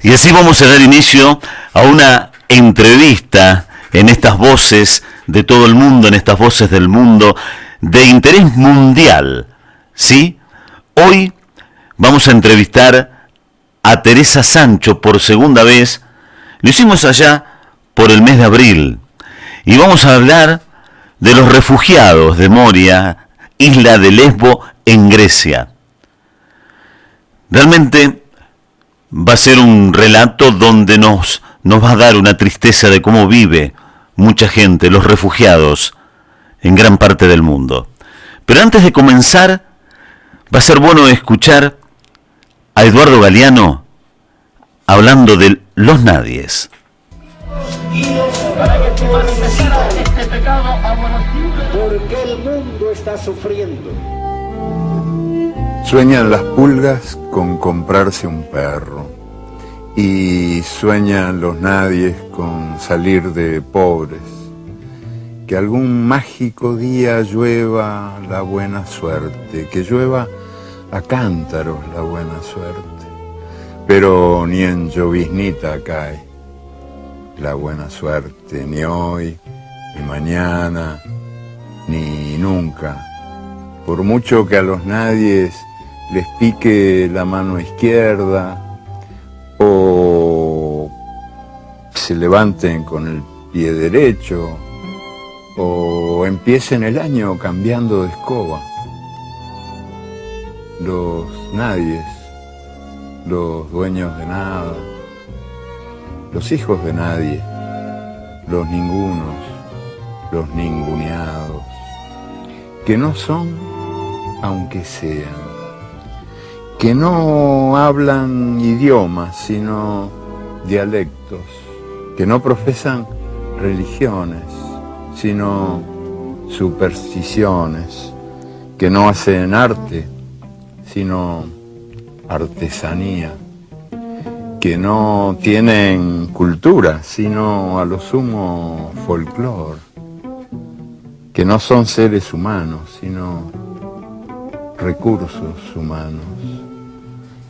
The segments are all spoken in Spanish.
Y así vamos a dar inicio a una entrevista en estas voces de todo el mundo, en estas voces del mundo de interés mundial, ¿sí? Hoy vamos a entrevistar a Teresa Sancho por segunda vez. Lo hicimos allá por el mes de abril y vamos a hablar de los refugiados de Moria, isla de Lesbo en Grecia. Realmente va a ser un relato donde nos va a dar una tristeza de cómo vive mucha gente, los refugiados, en gran parte del mundo. Pero antes de comenzar, va a ser bueno escuchar a Eduardo Galeano hablando de los nadies. Porque el mundo está sufriendo. Sueñan las pulgas con comprarse un perro y sueñan los nadies con salir de pobres. Que algún mágico día llueva la buena suerte, que llueva a cántaros la buena suerte, pero ni en lloviznita cae la buena suerte, ni hoy, ni mañana, ni nunca. Por mucho que a los nadies les pique la mano izquierda o se levanten con el pie derecho o empiecen el año cambiando de escoba, los nadies, los dueños de nada, los hijos de nadie, los ningunos, los ninguneados, que no son aunque sean, que no hablan idiomas sino dialectos, que no profesan religiones sino supersticiones, que no hacen arte sino artesanía, que no tienen cultura sino a lo sumo folclore, que no son seres humanos sino recursos humanos,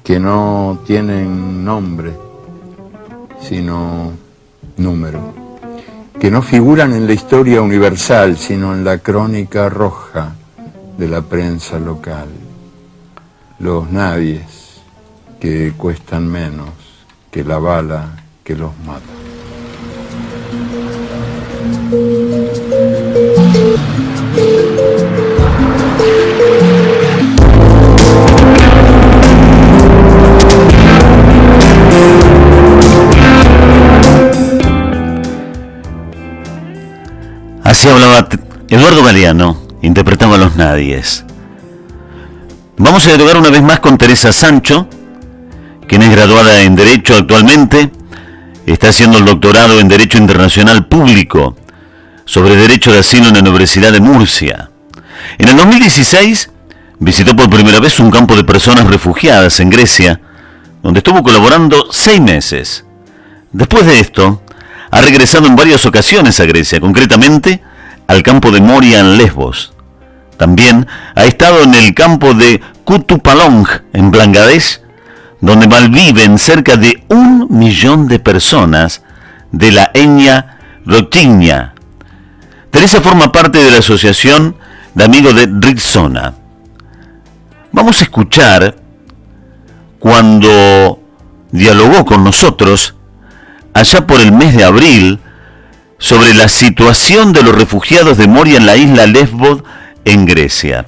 que no tienen nombre sino número, que no figuran en la historia universal sino en la crónica roja de la prensa local, los nadies que cuestan menos que la bala que los mata. Así hablaba Eduardo Galeano, interpretaba a los nadies. Vamos a dialogar una vez más con Teresa Sancho, quien es graduada en Derecho actualmente, está haciendo el doctorado en Derecho Internacional Público sobre Derecho de Asilo en la Universidad de Murcia. En el 2016 visitó por primera vez un campo de personas refugiadas en Grecia, donde estuvo colaborando 6 meses. Después de esto, ha regresado en varias ocasiones a Grecia, concretamente al campo de Moria en Lesbos. También ha estado en el campo de Kutupalong en Bangladesh, donde malviven cerca de 1 millón de personas de la etnia Rohingya. Teresa forma parte de la Asociación de Amigos de Ritsona. Vamos a escuchar cuando dialogó con nosotros allá por el mes de abril sobre la situación de los refugiados de Moria en la isla Lesbos en Grecia.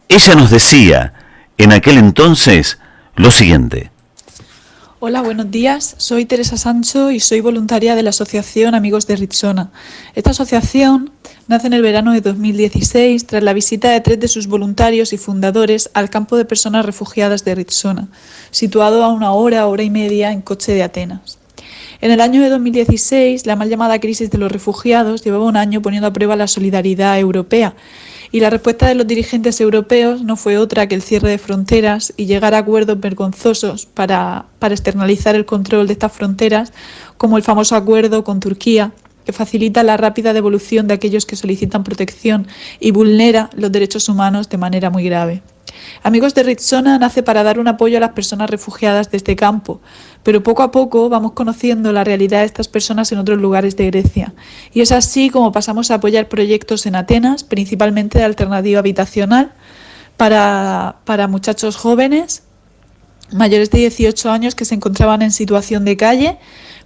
Ella nos decía en aquel entonces lo siguiente. Hola, buenos días. Soy Teresa Sancho y soy voluntaria de la Asociación Amigos de Ritsona. Esta asociación nace en el verano de 2016 tras la visita de 3 de sus voluntarios y fundadores al campo de personas refugiadas de Ritsona, situado a 1 hora y media en coche de Atenas. En el año de 2016, la mal llamada crisis de los refugiados llevaba un año poniendo a prueba la solidaridad europea, y la respuesta de los dirigentes europeos no fue otra que el cierre de fronteras y llegar a acuerdos vergonzosos para externalizar el control de estas fronteras, como el famoso acuerdo con Turquía, que facilita la rápida devolución de aquellos que solicitan protección y vulnera los derechos humanos de manera muy grave. Amigos de Ritsona nace para dar un apoyo a las personas refugiadas de este campo, pero poco a poco vamos conociendo la realidad de estas personas en otros lugares de Grecia. Y es así como pasamos a apoyar proyectos en Atenas, principalmente de alternativa habitacional, para muchachos jóvenes mayores de 18 años que se encontraban en situación de calle.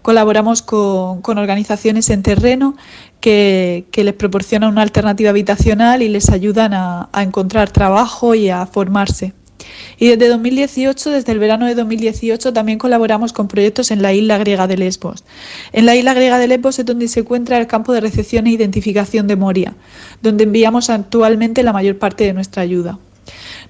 Colaboramos con organizaciones en terreno que les proporcionan una alternativa habitacional y les ayudan a encontrar trabajo y a formarse. Y desde el verano de 2018, también colaboramos con proyectos en la isla griega de Lesbos. En la isla griega de Lesbos es donde se encuentra el campo de recepción e identificación de Moria, donde enviamos actualmente la mayor parte de nuestra ayuda.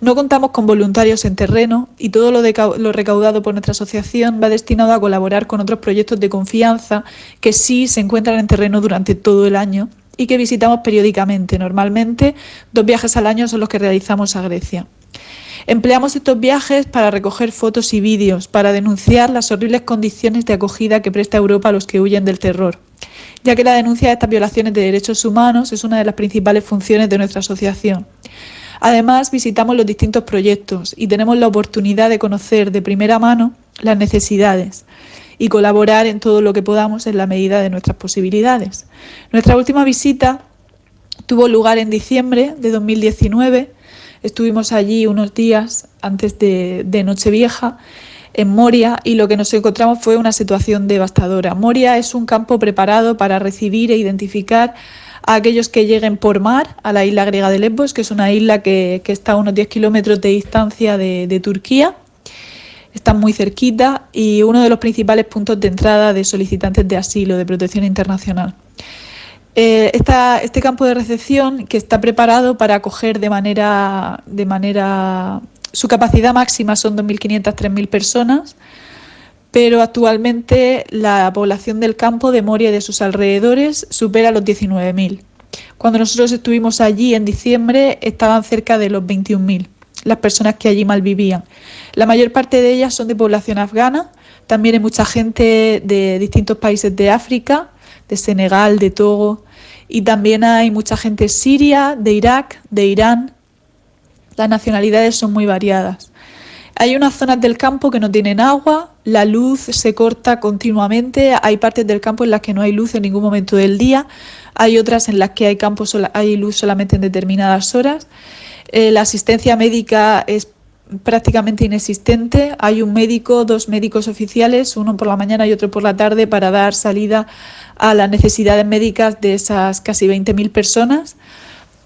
No contamos con voluntarios en terreno y todo lo recaudado por nuestra asociación va destinado a colaborar con otros proyectos de confianza que sí se encuentran en terreno durante todo el año y que visitamos periódicamente. Normalmente 2 viajes al año son los que realizamos a Grecia. Empleamos estos viajes para recoger fotos y vídeos, para denunciar las horribles condiciones de acogida que presta Europa a los que huyen del terror, ya que la denuncia de estas violaciones de derechos humanos es una de las principales funciones de nuestra asociación. Además, visitamos los distintos proyectos y tenemos la oportunidad de conocer de primera mano las necesidades y colaborar en todo lo que podamos en la medida de nuestras posibilidades. Nuestra última visita tuvo lugar en diciembre de 2019. Estuvimos allí unos días antes de Nochevieja, en Moria, y lo que nos encontramos fue una situación devastadora. Moria es un campo preparado para recibir e identificar a aquellos que lleguen por mar a la isla griega de Lesbos, que es una isla que está a unos 10 kilómetros de distancia de Turquía. Está muy cerquita y uno de los principales puntos de entrada de solicitantes de asilo, de protección internacional. Este campo de recepción, que está preparado para acoger de manera su capacidad máxima son 2.500 a 3.000 personas, pero actualmente la población del campo de Moria y de sus alrededores supera los 19.000. Cuando nosotros estuvimos allí en diciembre estaban cerca de los 21.000 las personas que allí malvivían. La mayor parte de ellas son de población afgana, también hay mucha gente de distintos países de África, de Senegal, de Togo, y también hay mucha gente siria, de Irak, de Irán. Las nacionalidades son muy variadas. Hay unas zonas del campo que no tienen agua, la luz se corta continuamente, hay partes del campo en las que no hay luz en ningún momento del día, hay otras en las que hay luz solamente en determinadas horas. La asistencia médica es prácticamente inexistente, hay un médico, 2 médicos oficiales, uno por la mañana y otro por la tarde para dar salida a las necesidades médicas de esas casi 20.000 personas.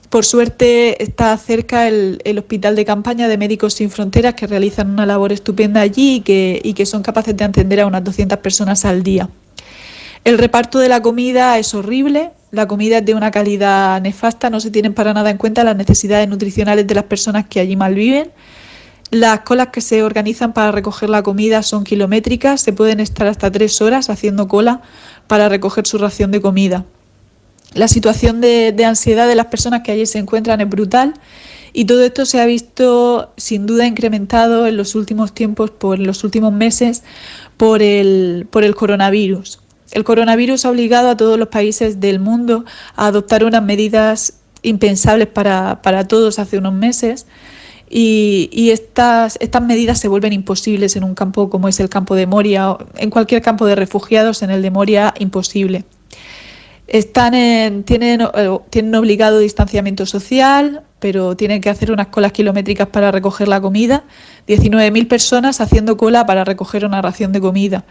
Por suerte está cerca el Hospital de Campaña de Médicos Sin Fronteras, que realizan una labor estupenda allí y que son capaces de atender a unas 200 personas al día. El reparto de la comida es horrible, la comida es de una calidad nefasta, no se tienen para nada en cuenta las necesidades nutricionales de las personas que allí malviven. Las colas que se organizan para recoger la comida son kilométricas, se pueden estar hasta 3 horas haciendo cola para recoger su ración de comida. La situación de ansiedad de las personas que allí se encuentran es brutal y todo esto se ha visto sin duda incrementado en los últimos tiempos, en los últimos meses, por el coronavirus. El coronavirus ha obligado a todos los países del mundo a adoptar unas medidas impensables para todos hace unos meses y estas medidas se vuelven imposibles en un campo como es el campo de Moria, en cualquier campo de refugiados, en el de Moria, imposible. Tienen obligado distanciamiento social, pero tienen que hacer unas colas kilométricas para recoger la comida. 19.000 personas haciendo cola para recoger una ración de comida.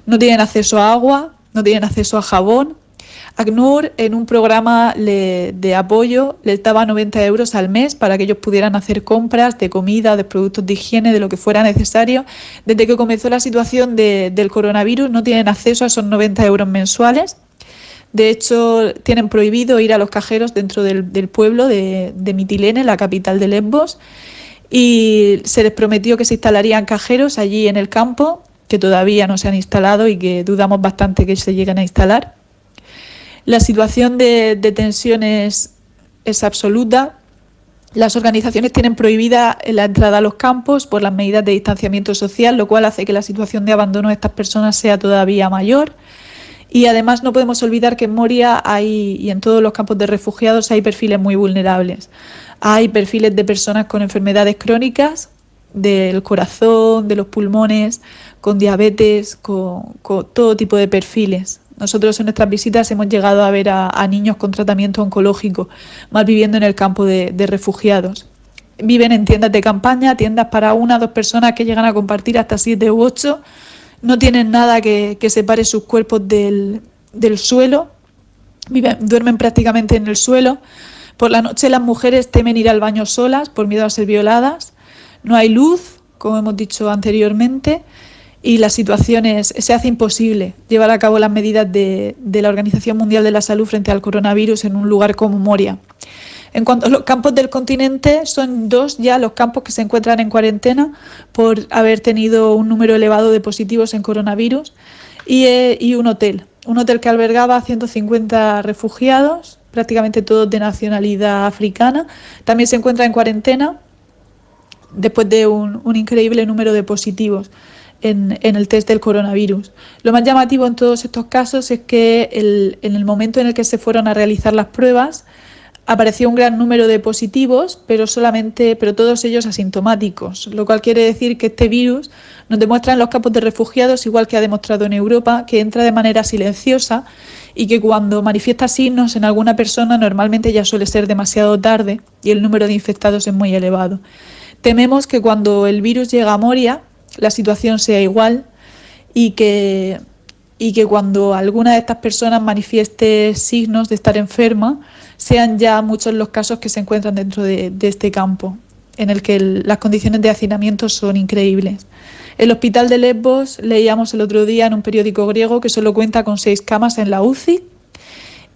No tienen acceso a agua, no tienen acceso a jabón. ACNUR, en un programa de apoyo, les daba 90 euros al mes para que ellos pudieran hacer compras de comida, de productos de higiene, de lo que fuera necesario. Desde que comenzó la situación del coronavirus no tienen acceso a esos 90 euros mensuales. De hecho, tienen prohibido ir a los cajeros dentro del pueblo de Mitilene, la capital de Lesbos, y se les prometió que se instalarían cajeros allí en el campo, que todavía no se han instalado y que dudamos bastante que se lleguen a instalar. La situación de tensión es absoluta. Las organizaciones tienen prohibida la entrada a los campos por las medidas de distanciamiento social, lo cual hace que la situación de abandono de estas personas sea todavía mayor. Y además no podemos olvidar que en Moria y en todos los campos de refugiados hay perfiles muy vulnerables. Hay perfiles de personas con enfermedades crónicas, del corazón, de los pulmones, con diabetes, con todo tipo de perfiles. Nosotros en nuestras visitas hemos llegado a ver a niños con tratamiento oncológico, mal viviendo en el campo de refugiados. Viven en tiendas de campaña, tiendas para 1 o 2 personas que llegan a compartir hasta 7 u 8. No tienen nada que separe sus cuerpos del suelo. Duermen prácticamente en el suelo. Por la noche las mujeres temen ir al baño solas por miedo a ser violadas. No hay luz, como hemos dicho anteriormente, y la situación se hace imposible llevar a cabo las medidas de la Organización Mundial de la Salud frente al coronavirus en un lugar como Moria. En cuanto a los campos del continente, son 2 ya los campos que se encuentran en cuarentena por haber tenido un número elevado de positivos en coronavirus y un hotel que albergaba a 150 refugiados, prácticamente todos de nacionalidad africana. También se encuentra en cuarentena después de un increíble número de positivos en el test del coronavirus. Lo más llamativo en todos estos casos es que en el momento en el que se fueron a realizar las pruebas, apareció un gran número de positivos, pero todos ellos asintomáticos, lo cual quiere decir que este virus nos demuestra en los campos de refugiados, igual que ha demostrado en Europa, que entra de manera silenciosa y que cuando manifiesta signos en alguna persona normalmente ya suele ser demasiado tarde y el número de infectados es muy elevado. Tememos que cuando el virus llega a Moria la situación sea igual y que cuando alguna de estas personas manifieste signos de estar enferma, sean ya muchos los casos que se encuentran dentro de este campo, en el que las condiciones de hacinamiento son increíbles. El hospital de Lesbos, leíamos el otro día en un periódico griego, que solo cuenta con 6 camas en la UCI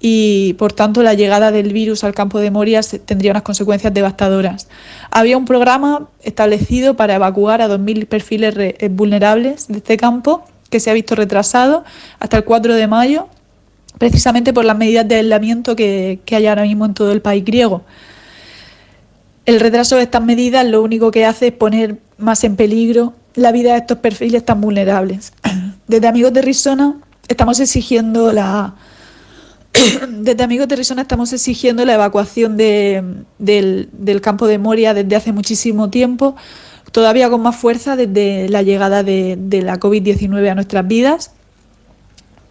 y, por tanto, la llegada del virus al campo de Moria tendría unas consecuencias devastadoras. Había un programa establecido para evacuar a 2.000 perfiles vulnerables de este campo, que se ha visto retrasado hasta el 4 de mayo, precisamente por las medidas de aislamiento que hay ahora mismo en todo el país griego. El retraso de estas medidas lo único que hace es poner más en peligro la vida de estos perfiles tan vulnerables. Desde Amigos de Rizona estamos exigiendo la evacuación del campo de Moria desde hace muchísimo tiempo, todavía con más fuerza desde la llegada de la COVID-19 a nuestras vidas.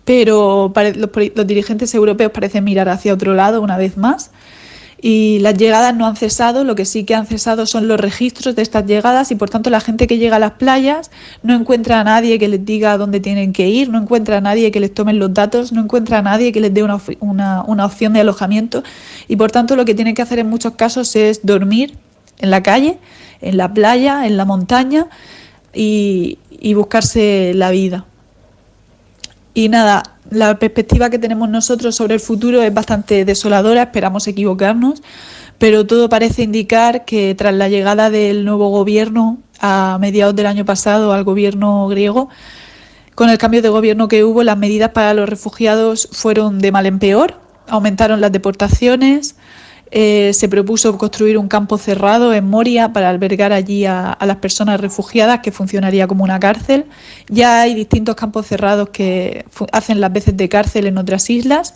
Pero los dirigentes europeos parecen mirar hacia otro lado una vez más y las llegadas no han cesado. Lo que sí que han cesado son los registros de estas llegadas y, por tanto, la gente que llega a las playas no encuentra a nadie que les diga dónde tienen que ir, no encuentra a nadie que les tome los datos, no encuentra a nadie que les dé una opción de alojamiento y, por tanto, lo que tienen que hacer en muchos casos es dormir en la calle, en la playa, en la montaña y buscarse la vida. Y nada, la perspectiva que tenemos nosotros sobre el futuro es bastante desoladora, esperamos equivocarnos, pero todo parece indicar que tras la llegada del nuevo gobierno a mediados del año pasado al gobierno griego, con el cambio de gobierno que hubo, las medidas para los refugiados fueron de mal en peor, aumentaron las deportaciones. Se propuso construir un campo cerrado en Moria para albergar allí a las personas refugiadas, que funcionaría como una cárcel. Ya hay distintos campos cerrados que hacen las veces de cárcel en otras islas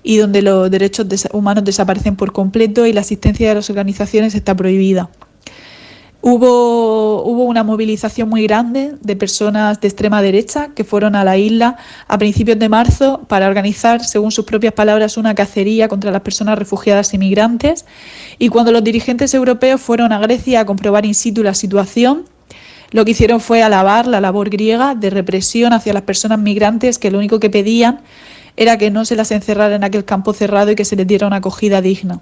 y donde los derechos humanos desaparecen por completo y la asistencia de las organizaciones está prohibida. Hubo una movilización muy grande de personas de extrema derecha que fueron a la isla a principios de marzo para organizar, según sus propias palabras, una cacería contra las personas refugiadas y migrantes. Y cuando los dirigentes europeos fueron a Grecia a comprobar in situ la situación, lo que hicieron fue alabar la labor griega de represión hacia las personas migrantes, que lo único que pedían era que no se las encerrara en aquel campo cerrado y que se les diera una acogida digna.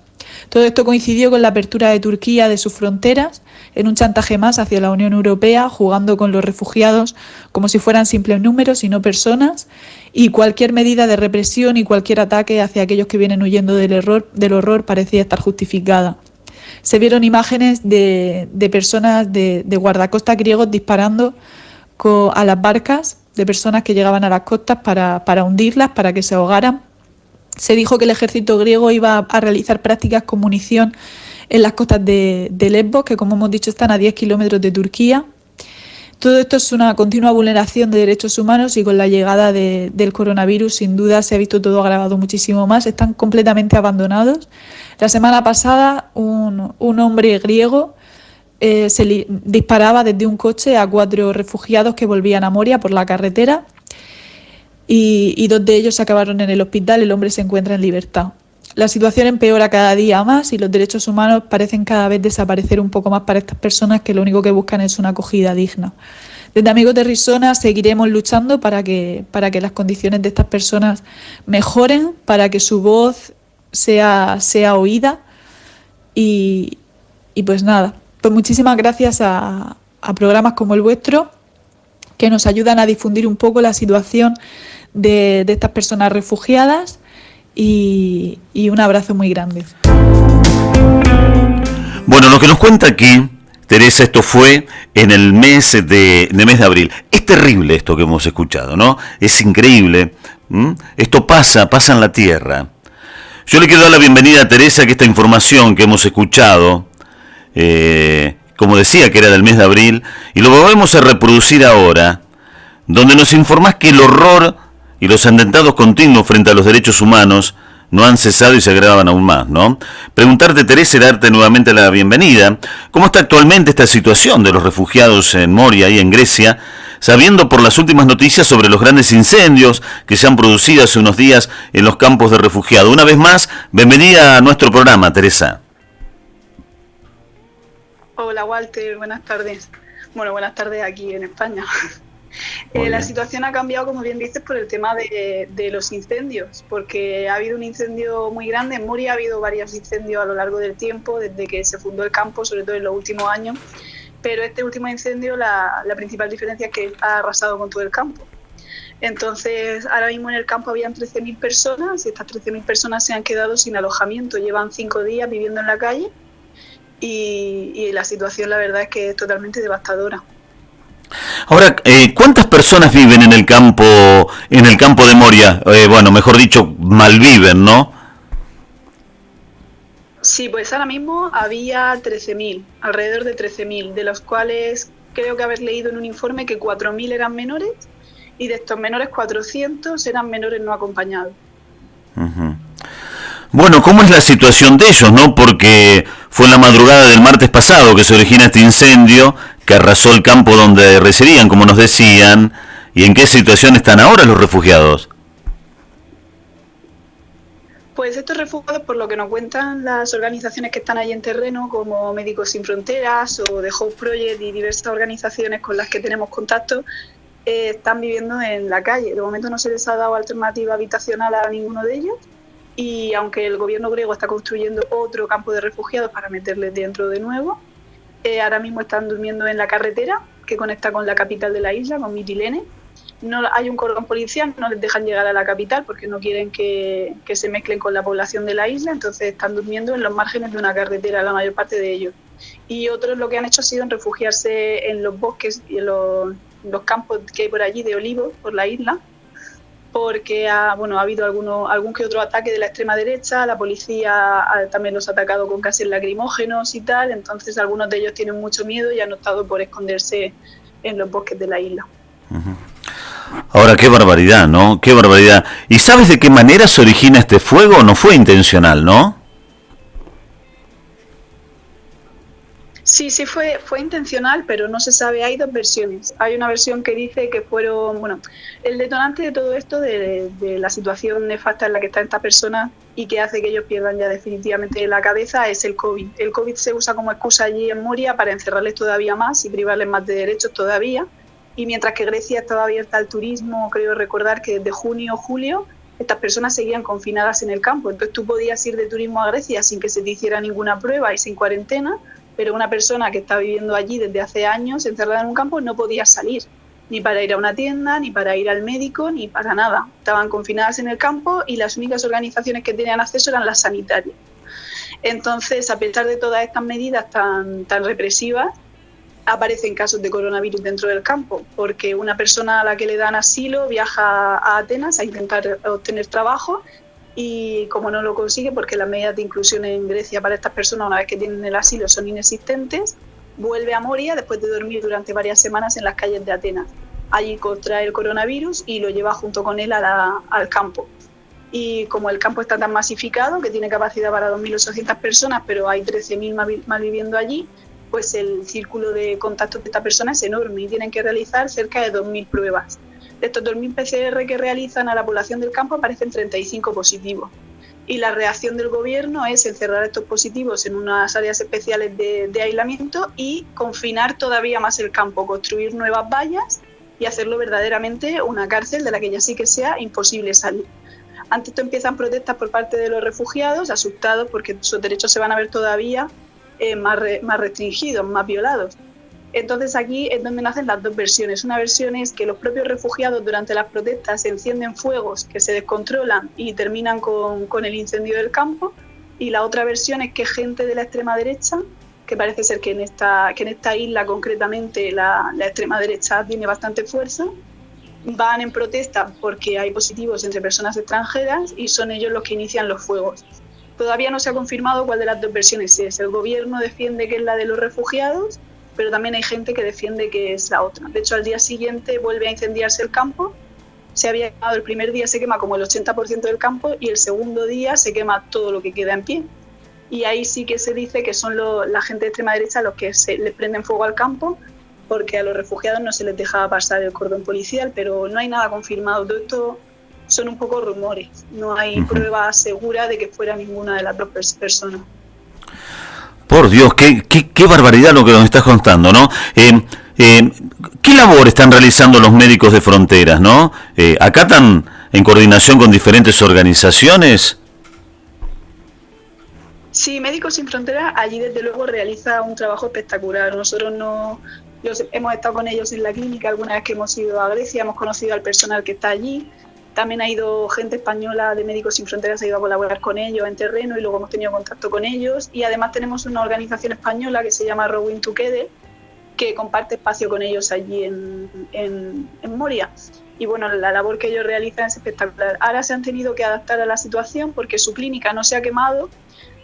Todo esto coincidió con la apertura de Turquía de sus fronteras, en un chantaje más hacia la Unión Europea, jugando con los refugiados como si fueran simples números y no personas, y cualquier medida de represión y cualquier ataque hacia aquellos que vienen huyendo del horror parecía estar justificada. Se vieron imágenes de personas de guardacostas griegos disparando a las barcas de personas que llegaban a las costas para hundirlas, para que se ahogaran. Se dijo que el ejército griego iba a realizar prácticas con munición en las costas de Lesbos, que, como hemos dicho, están a 10 kilómetros de Turquía. Todo esto es una continua vulneración de derechos humanos y con la llegada del coronavirus sin duda se ha visto todo agravado muchísimo más. Están completamente abandonados. La semana pasada un hombre griego disparaba desde un coche a 4 refugiados que volvían a Moria por la carretera y 2 de ellos acabaron en el hospital. El hombre se encuentra en libertad. La situación empeora cada día más y los derechos humanos parecen cada vez desaparecer un poco más para estas personas que lo único que buscan es una acogida digna. Desde Amigos de Rizona seguiremos luchando para que las condiciones de estas personas mejoren, para que su voz sea oída y pues nada, pues muchísimas gracias a programas como el vuestro que nos ayudan a difundir un poco la situación de estas personas refugiadas y un abrazo muy grande. Bueno, lo que nos cuenta aquí Teresa, esto fue en el mes de abril. Es terrible esto que hemos escuchado, ¿no? Es increíble. Esto pasa en la tierra. Yo le quiero dar la bienvenida a Teresa, que esta información que hemos escuchado, como decía que era del mes de abril, y lo volvemos a reproducir ahora, donde nos informás que el horror y los atentados continuos frente a los derechos humanos no han cesado y se agravan aún más, ¿no? Preguntarte, Teresa, y darte nuevamente la bienvenida. ¿Cómo está actualmente esta situación de los refugiados en Moria y en Grecia, sabiendo por las últimas noticias sobre los grandes incendios que se han producido hace unos días en los campos de refugiados? Una vez más, bienvenida a nuestro programa, Teresa. Hola, Walter, buenas tardes. Bueno, buenas tardes aquí en España. La situación ha cambiado, como bien dices, por el tema de los incendios, porque ha habido un incendio muy grande. En Moria ha habido varios incendios a lo largo del tiempo, desde que se fundó el campo, sobre todo en los últimos años, pero este último incendio, la principal diferencia es que ha arrasado con todo el campo. Entonces, ahora mismo en el campo habían 13.000 personas y estas 13.000 personas se han quedado sin alojamiento, llevan 5 días viviendo en la calle y la situación, la verdad, es que es totalmente devastadora. Ahora, ¿cuántas personas viven en el campo de Moria? Bueno, mejor dicho, malviven, ¿no? Sí, pues ahora mismo había 13.000, alrededor de 13.000, de los cuales creo que haber leído en un informe que 4.000 eran menores y de estos menores 400 eran menores no acompañados. Uh-huh. Bueno, ¿cómo es la situación de ellos, no? Porque fue en la madrugada del martes pasado que se origina este incendio que arrasó el campo donde residían, como nos decían. ¿Y en qué situación están ahora los refugiados? Pues estos refugiados, por lo que nos cuentan las organizaciones que están ahí en terreno, como Médicos Sin Fronteras o The Hope Project y diversas organizaciones con las que tenemos contacto, están viviendo en la calle. De momento no se les ha dado alternativa habitacional a ninguno de ellos. Y aunque el gobierno griego está construyendo otro campo de refugiados para meterles dentro de nuevo, ahora mismo están durmiendo en la carretera que conecta con la capital de la isla, con Mitilene. No hay un cordón policial, no les dejan llegar a la capital porque no quieren que se mezclen con la población de la isla, entonces están durmiendo en los márgenes de una carretera, la mayor parte de ellos. Y otros lo que han hecho ha sido refugiarse en los bosques y en los campos que hay por allí de olivos, por la isla, porque ha habido algún que otro ataque de la extrema derecha, la policía también los ha atacado con gases lacrimógenos y tal, entonces algunos de ellos tienen mucho miedo y han optado por esconderse en los bosques de la isla. Uh-huh. Ahora, qué barbaridad, ¿no? Qué barbaridad. ¿Y sabes de qué manera se origina este fuego? No fue intencional, ¿no? Sí, fue intencional, pero no se sabe. Hay dos versiones. Hay una versión que dice que fueron, el detonante de todo esto, de la situación nefasta en la que está esta persona y que hace que ellos pierdan ya definitivamente la cabeza, es el COVID. El COVID se usa como excusa allí en Moria para encerrarles todavía más y privarles más de derechos todavía. Y mientras que Grecia estaba abierta al turismo, creo recordar que desde junio o julio, estas personas seguían confinadas en el campo. Entonces tú podías ir de turismo a Grecia sin que se te hiciera ninguna prueba y sin cuarentena, pero una persona que está viviendo allí desde hace años encerrada en un campo no podía salir, ni para ir a una tienda, ni para ir al médico, ni para nada. Estaban confinadas en el campo y las únicas organizaciones que tenían acceso eran las sanitarias. Entonces, a pesar de todas estas medidas tan represivas, aparecen casos de coronavirus dentro del campo, porque una persona a la que le dan asilo viaja a Atenas a intentar obtener trabajo y como no lo consigue, porque las medidas de inclusión en Grecia para estas personas una vez que tienen el asilo son inexistentes, vuelve a Moria después de dormir durante varias semanas en las calles de Atenas. Allí contrae el coronavirus y lo lleva junto con él al campo. Y como el campo está tan masificado, que tiene capacidad para 2.800 personas, pero hay 13.000 más viviendo allí, pues el círculo de contactos de esta persona es enorme y tienen que realizar cerca de 2.000 pruebas. De estos 2.000 PCR que realizan a la población del campo aparecen 35 positivos. Y la reacción del gobierno es encerrar estos positivos en unas áreas especiales de aislamiento y confinar todavía más el campo, construir nuevas vallas y hacerlo verdaderamente una cárcel de la que ya sí que sea imposible salir. Ante esto empiezan protestas por parte de los refugiados, asustados porque sus derechos se van a ver todavía más restringidos, más violados. Entonces aquí es donde nacen las dos versiones. Una versión es que los propios refugiados durante las protestas encienden fuegos que se descontrolan y terminan con el incendio del campo, y la otra versión es que gente de la extrema derecha, que parece ser que en esta isla concretamente la extrema derecha tiene bastante fuerza, van en protesta porque hay positivos entre personas extranjeras y son ellos los que inician los fuegos. Todavía no se ha confirmado cuál de las dos versiones es. El gobierno defiende que es la de los refugiados, pero también hay gente que defiende que es la otra. De hecho, al día siguiente vuelve a incendiarse el campo. Se había quemado, el primer día se quema como el 80% del campo y el segundo día se quema todo lo que queda en pie. Y ahí sí que se dice que son la gente de extrema derecha los que les prenden fuego al campo, porque a los refugiados no se les dejaba pasar el cordón policial, pero no hay nada confirmado. Todo esto son un poco rumores, no hay prueba segura de que fuera ninguna de las dos personas. Por Dios, qué barbaridad lo que nos estás contando, ¿no? ¿Qué labor están realizando los médicos de fronteras, no? ¿Acatan en coordinación con diferentes organizaciones? Sí, Médicos Sin Fronteras allí desde luego realiza un trabajo espectacular. Nosotros hemos estado con ellos en la clínica alguna vez que hemos ido a Grecia, hemos conocido al personal que está allí. También ha ido gente española de Médicos Sin Fronteras, ha ido a colaborar con ellos en terreno y luego hemos tenido contacto con ellos. Y además tenemos una organización española que se llama Rowing Together, que comparte espacio con ellos allí en Moria. Y bueno, la labor que ellos realizan es espectacular. Ahora se han tenido que adaptar a la situación porque su clínica no se ha quemado,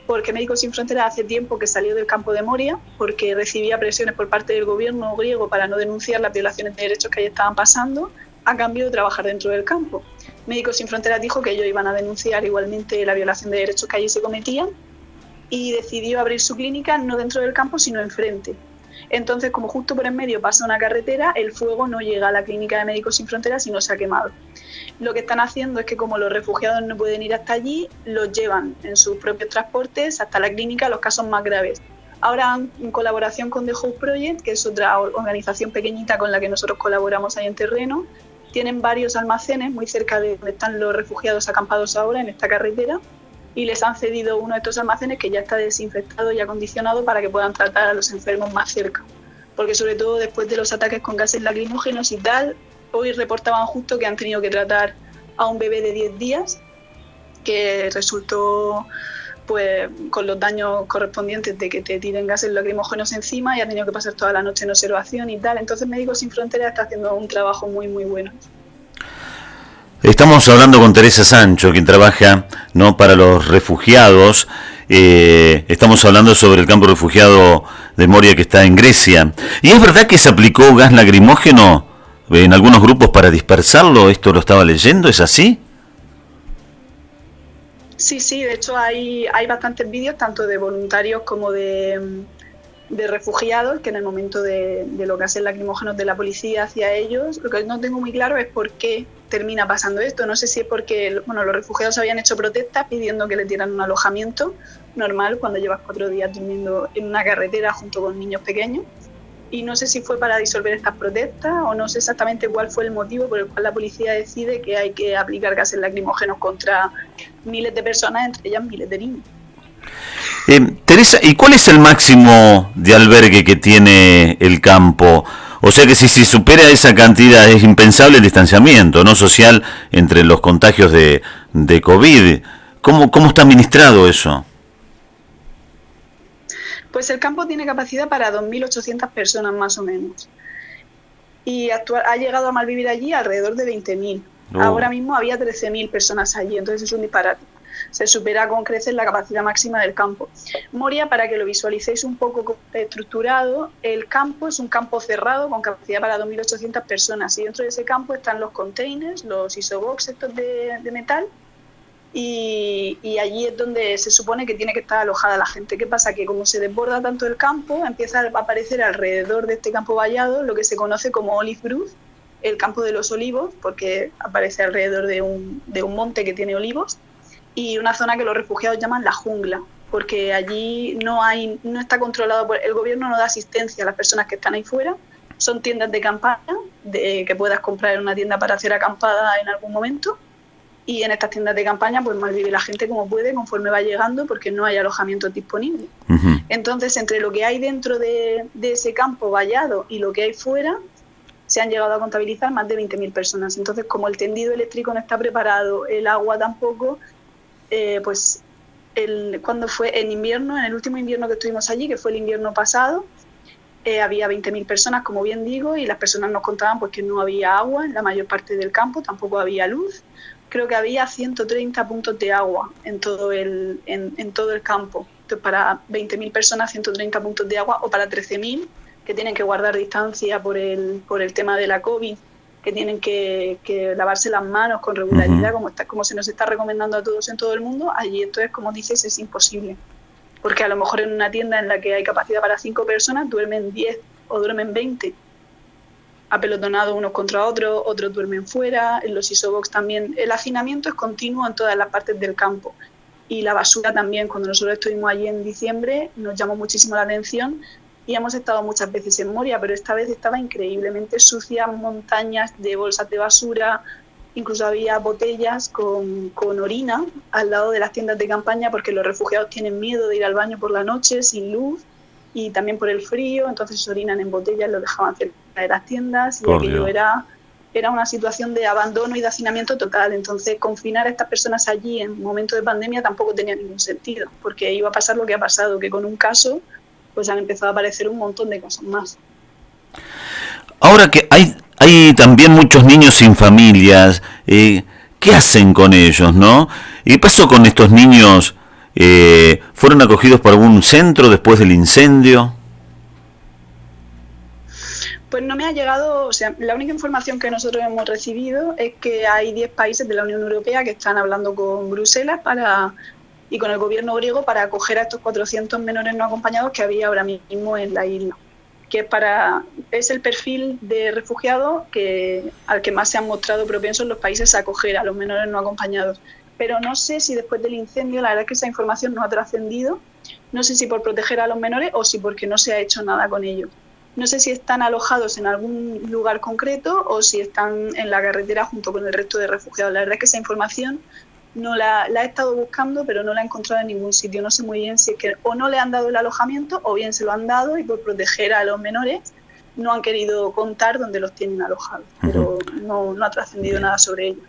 porque Médicos Sin Fronteras hace tiempo que salió del campo de Moria, porque recibía presiones por parte del gobierno griego para no denunciar las violaciones de derechos que allí estaban pasando, a cambio de trabajar dentro del campo. Médicos Sin Fronteras dijo que ellos iban a denunciar igualmente la violación de derechos que allí se cometían y decidió abrir su clínica no dentro del campo, sino enfrente. Entonces, como justo por en medio pasa una carretera, el fuego no llega a la clínica de Médicos Sin Fronteras y no se ha quemado. Lo que están haciendo es que como los refugiados no pueden ir hasta allí, los llevan en sus propios transportes hasta la clínica los casos más graves. Ahora, en colaboración con The Hope Project, que es otra organización pequeñita con la que nosotros colaboramos ahí en terreno, tienen varios almacenes muy cerca de donde están los refugiados acampados ahora en esta carretera, y les han cedido uno de estos almacenes que ya está desinfectado y acondicionado para que puedan tratar a los enfermos más cerca. Porque sobre todo después de los ataques con gases lacrimógenos y tal, hoy reportaban justo que han tenido que tratar a un bebé de 10 días que resultó pues con los daños correspondientes de que te tiren gases lacrimógenos encima y ha tenido que pasar toda la noche en observación y tal. Entonces Médicos Sin Fronteras está haciendo un trabajo muy muy bueno. Estamos hablando con Teresa Sancho, quien trabaja no para los refugiados. Estamos hablando sobre el campo refugiado de Moria que está en Grecia. ¿Y es verdad que se aplicó gas lacrimógeno en algunos grupos para dispersarlo? ¿Esto lo estaba leyendo? ¿Es así? Sí, de hecho hay bastantes vídeos, tanto de voluntarios como de refugiados, que en el momento de los gases lacrimógenos de la policía hacia ellos, lo que no tengo muy claro es por qué termina pasando esto. No sé si es porque los refugiados habían hecho protestas pidiendo que les dieran un alojamiento normal cuando llevas 4 días durmiendo en una carretera junto con niños pequeños. Y no sé si fue para disolver estas protestas o no sé exactamente cuál fue el motivo por el cual la policía decide que hay que aplicar gases lacrimógenos contra miles de personas, entre ellas miles de niños. Teresa, ¿y cuál es el máximo de albergue que tiene el campo? O sea que si supera esa cantidad es impensable el distanciamiento no social entre los contagios de COVID. ¿Cómo está administrado eso? Pues el campo tiene capacidad para 2.800 personas más o menos. Y ha llegado a malvivir allí alrededor de 20.000. Ahora mismo había 13.000 personas allí, entonces es un disparate. se supera con creces la capacidad máxima del campo. Moria, para que lo visualicéis un poco estructurado, el campo es un campo cerrado con capacidad para 2.800 personas y dentro de ese campo están los containers, los isobox estos de metal, y allí es donde se supone que tiene que estar alojada la gente. ¿Qué pasa? Que como se desborda tanto el campo, empieza a aparecer alrededor de este campo vallado lo que se conoce como Olive Grove, el campo de los olivos, porque aparece alrededor de un monte que tiene olivos, y una zona que los refugiados llaman la jungla, porque allí no está controlado el gobierno, no da asistencia a las personas que están ahí fuera. Son tiendas de campaña que puedas comprar en una tienda para hacer acampada en algún momento. Y en estas tiendas de campaña pues malvive la gente como puede conforme va llegando porque no hay alojamiento disponible. Uh-huh. Entonces, entre lo que hay dentro de ese campo vallado y lo que hay fuera, se han llegado a contabilizar más de 20.000 personas. Entonces, como el tendido eléctrico no está preparado, el agua tampoco, cuando fue en invierno, en el último invierno que estuvimos allí, que fue el invierno pasado, había 20.000 personas, como bien digo, y las personas nos contaban pues que no había agua en la mayor parte del campo, tampoco había luz. Creo que había 130 puntos de agua en todo el campo. Entonces, para 20.000 personas, 130 puntos de agua, o para 13.000, que tienen que guardar distancia por el tema de la COVID, que tienen que lavarse las manos con regularidad, uh-huh, como se nos está recomendando a todos en todo el mundo. Allí esto es, como dices, es imposible. Porque a lo mejor en una tienda en la que hay capacidad para 5 personas, duermen 10 o duermen 20. Apelotonados unos contra otros duermen fuera, en los isobox también. El hacinamiento es continuo en todas las partes del campo. Y la basura también, cuando nosotros estuvimos allí en diciembre, nos llamó muchísimo la atención y hemos estado muchas veces en Moria, pero esta vez estaba increíblemente sucia, montañas de bolsas de basura, incluso había botellas con orina al lado de las tiendas de campaña porque los refugiados tienen miedo de ir al baño por la noche sin luz y también por el frío, entonces orinan en botellas, lo dejaban cerca de las tiendas y aquello era una situación de abandono y de hacinamiento total. Entonces confinar a estas personas allí en un momento de pandemia tampoco tenía ningún sentido, porque iba a pasar lo que ha pasado, que con un caso pues han empezado a aparecer un montón de casos más. Ahora que hay también muchos niños sin familias, ¿qué hacen con ellos, no? ¿Y qué pasó con estos niños? ¿Fueron acogidos por algún centro después del incendio? Pues no me ha llegado, o sea, la única información que nosotros hemos recibido es que hay 10 países de la Unión Europea que están hablando con Bruselas y con el gobierno griego para acoger a estos 400 menores no acompañados que había ahora mismo en la isla, que es el perfil de refugiado al que más se han mostrado propensos los países a acoger a los menores no acompañados. Pero no sé si después del incendio, la verdad es que esa información no ha trascendido, no sé si por proteger a los menores o si porque no se ha hecho nada con ellos. No sé si están alojados en algún lugar concreto o si están en la carretera junto con el resto de refugiados. La verdad es que esa información no la he estado buscando, pero no la he encontrado en ningún sitio. No sé muy bien si es que o no le han dado el alojamiento o bien se lo han dado y por proteger a los menores no han querido contar dónde los tienen alojados. Pero no ha trascendido nada sobre ellos.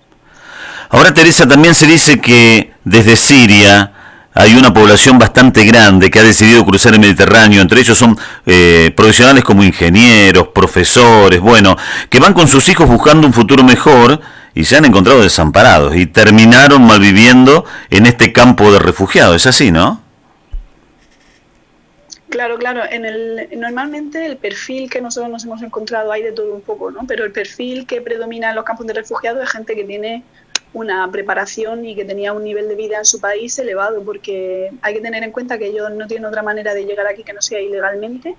Ahora, Teresa, también se dice que desde Siria hay una población bastante grande que ha decidido cruzar el Mediterráneo. Entre ellos son profesionales como ingenieros, profesores, que van con sus hijos buscando un futuro mejor y se han encontrado desamparados y terminaron malviviendo en este campo de refugiados. ¿Es así, no? Claro. Normalmente el perfil que nosotros nos hemos encontrado, hay de todo un poco, ¿no? Pero el perfil que predomina en los campos de refugiados es gente que tiene una preparación y que tenía un nivel de vida en su país elevado, porque hay que tener en cuenta que ellos no tienen otra manera de llegar aquí que no sea ilegalmente,